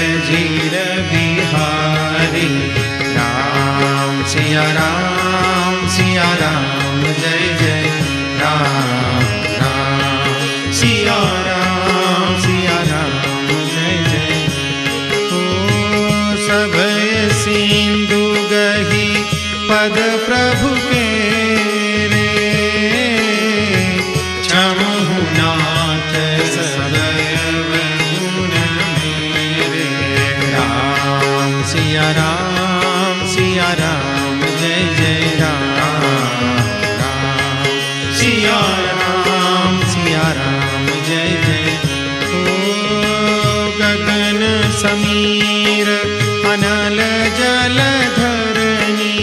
अजिर बिहारी। राम सिया राम जय जय राम। राम सिया राम जय जय। ओ सभय सिंधु गही पद प्रभु के रे, क्षमहु नाथ सब गुण मेरे। राम सिया राम जय जय राम, राम सिया राम जय जय। ओ गगन समीर अनल जलधरनी,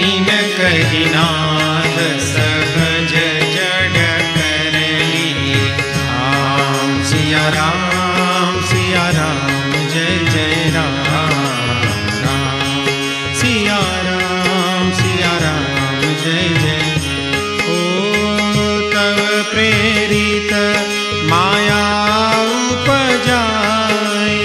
इन कही नाद सहज जड़ करनी। राम सिया राम जय जय राम, राम सिया राम जय जय। ओ तव प्रेरित माया उपजाए,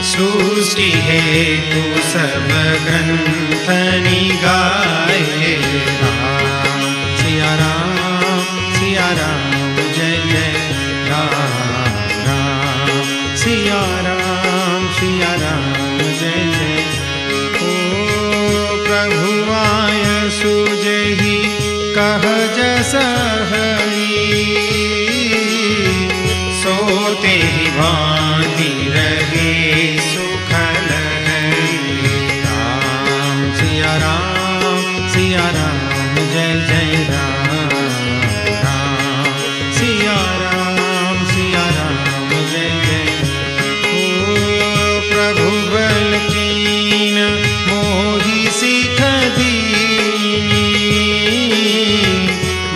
सृष्टि हेतु सब ग्रंथ निगाए। राम सिया राम जय जय राम, राम सिया राम जय जय। ओ प्रभु आय सुजहि कह जस हरि, सोते ही भांति रहे सुखल हरि। राम सिया राम जय जय राम, राम सिया राम जय जय। ओ प्रभु बल कीन मोहि सिख दीनी,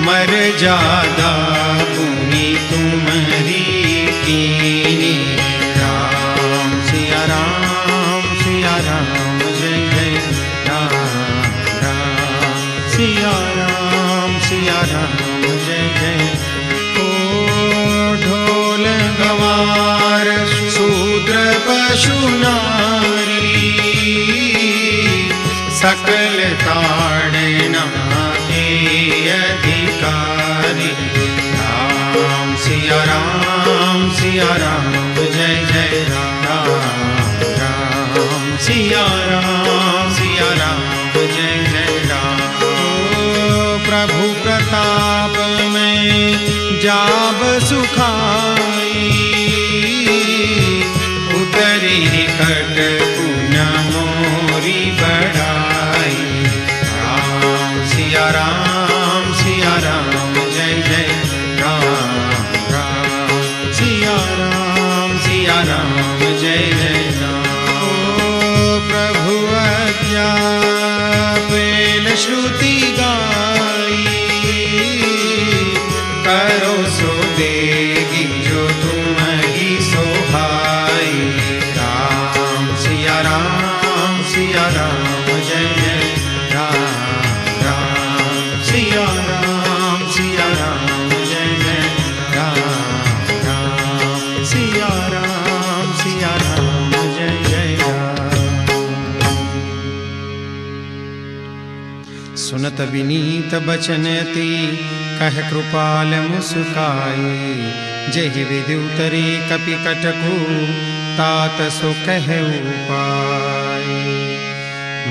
मर जादा पुनि तुम्हारी कीनी। राम सिया राम जय जय राम, राम सिया राम जय जय। ओ ढोल गवार शूद्र पशु नारी, सकल ताड़ना के अधिकारी। राम सिया राम जय जय राम, राम सिया राम जय जय राम। ओ प्रभु प्रताप में जाब सुखाई, उतरी कट पुण्य मोरी बढ़ाई। राम सिया राम जय जय राम, राम सिया राम जय जय राम। ओ प्रभु आज्ञा पेल श्रुति गाई, करो सो देगी जो तुम्हारी सोहाई। राम सिया राम जय जय राम, राम सिया राम जय जय राम, राम सिया राम जय जय राम। सुनत विनीत बचन अति कह कृपाल मुस्काए, जहि विधि उतरे कपि कटकु तात सो कह उपाय।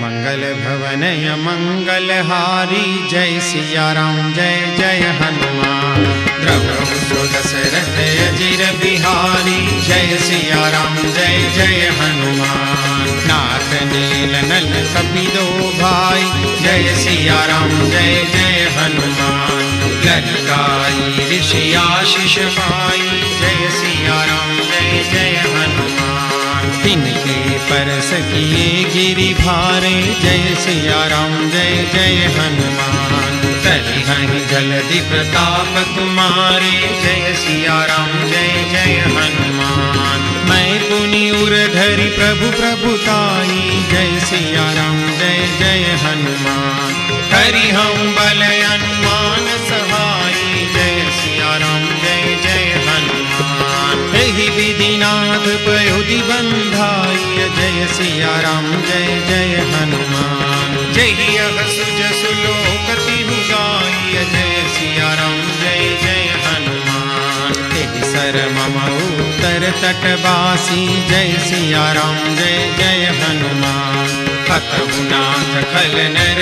मंगल भवन मंगल हारी, जय सिया राम जय जय हनुमान। द्रवहु सो दशरथ अजिर बिहारी, जय सिया राम जय जय हनुमान। नाथ नील नल कपिलो भाई, जय सिया राम जय जय हनुमान। ललिताई ऋषि आशीष पाई, जय सिया राम जय जय हनुमान। तिनके परस किए गिरि भारे, जय सिया राम जय जय हनुमान। तरिहनि जलधि प्रताप तुम्हारे, जय सिया राम जय जय हनुमान। मैं पुनि उर धरि प्रभु प्रभुताई, जय सिया राम जय जय हनुमान। हरि हम बल अनुमान सहाई, जय सिया राम जय जय हनुमान। एहि विधिनाथ पयोधि बंधाई, जय सिया राम जय जय हनुमान। जय अहसु जसु लोकति गाई, जय सिया राम जय जय हनुमान। अवसर मम उत्तर तटवासी जय सिया राम जय जय हनुमान हतहुनाथ खल नर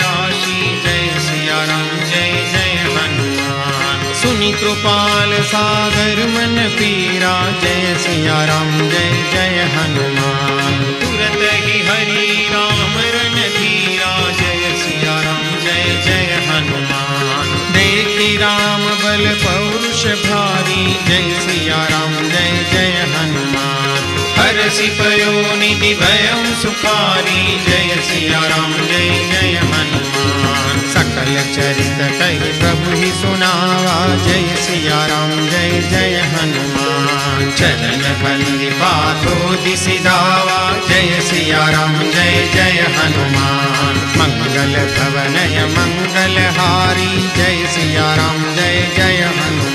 राशि जय सिया राम जय जय हनुमान सुनि कृपाल सागर मन पीरा जय सिया राम जय जय हनुमान तुरत ही हरि राम रन धीरा जय सिया राम जय जय हनुमान देखी राम बल पौरुष भारी जय सिया राम जय जय हनुमान हरषि पयो निधि भयं सुखारी जय सिया राम जय जय हनुमान सकल चरित कहि प्रभु ही सुनावा जय सिया राम जय जय हनुमान चरण बंदी बाधो दिसि धावा जय सिया राम जय जय हनुमान मंगल भवनय मंगल हारी जय सिया राम जय जय हनुमान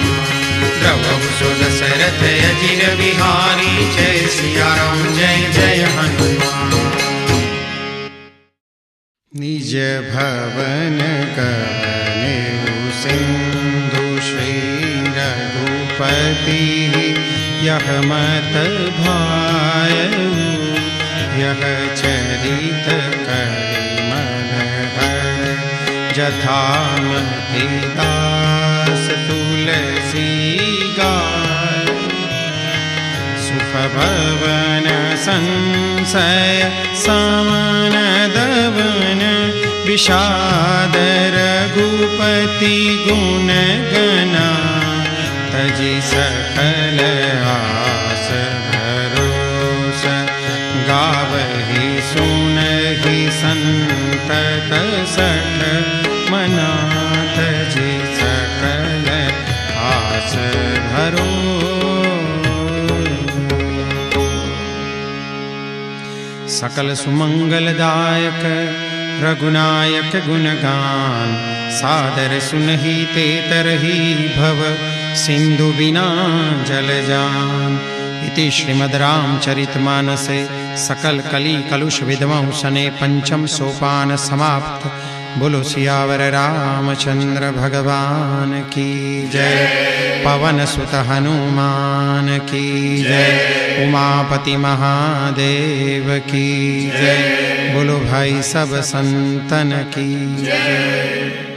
द्रवहु सुदशरथ अजिर बिहारी जय सिया राम जय जय हनुमान निज भवन कवनेउ सिंधु श्री रघुपति यह मत भायउ यह चरित करिमल हर जथामति दास तुलसी गाय सुख भवन संशय समन दवन विषाद रघुपति गुण गना तजि सकल आस भरोस गावहि सुनहि संतत सठ मना तजि सकल आस भरोस सकल सुमंगलदायक रघुनायक गुणगान सादर सुनहि ते तरहि भव सिंधु बिना जल जान इति श्रीमद् रामचरितमानसे सकल कली कलुष विद्मौ सने पंचम सोपान समाप्त। बोलो सियावर रामचंद्र भगवान की जय। पवन सुत हनुमान की जय। उमापति महादेव की जय। बोलो भाई सब संतन की जय।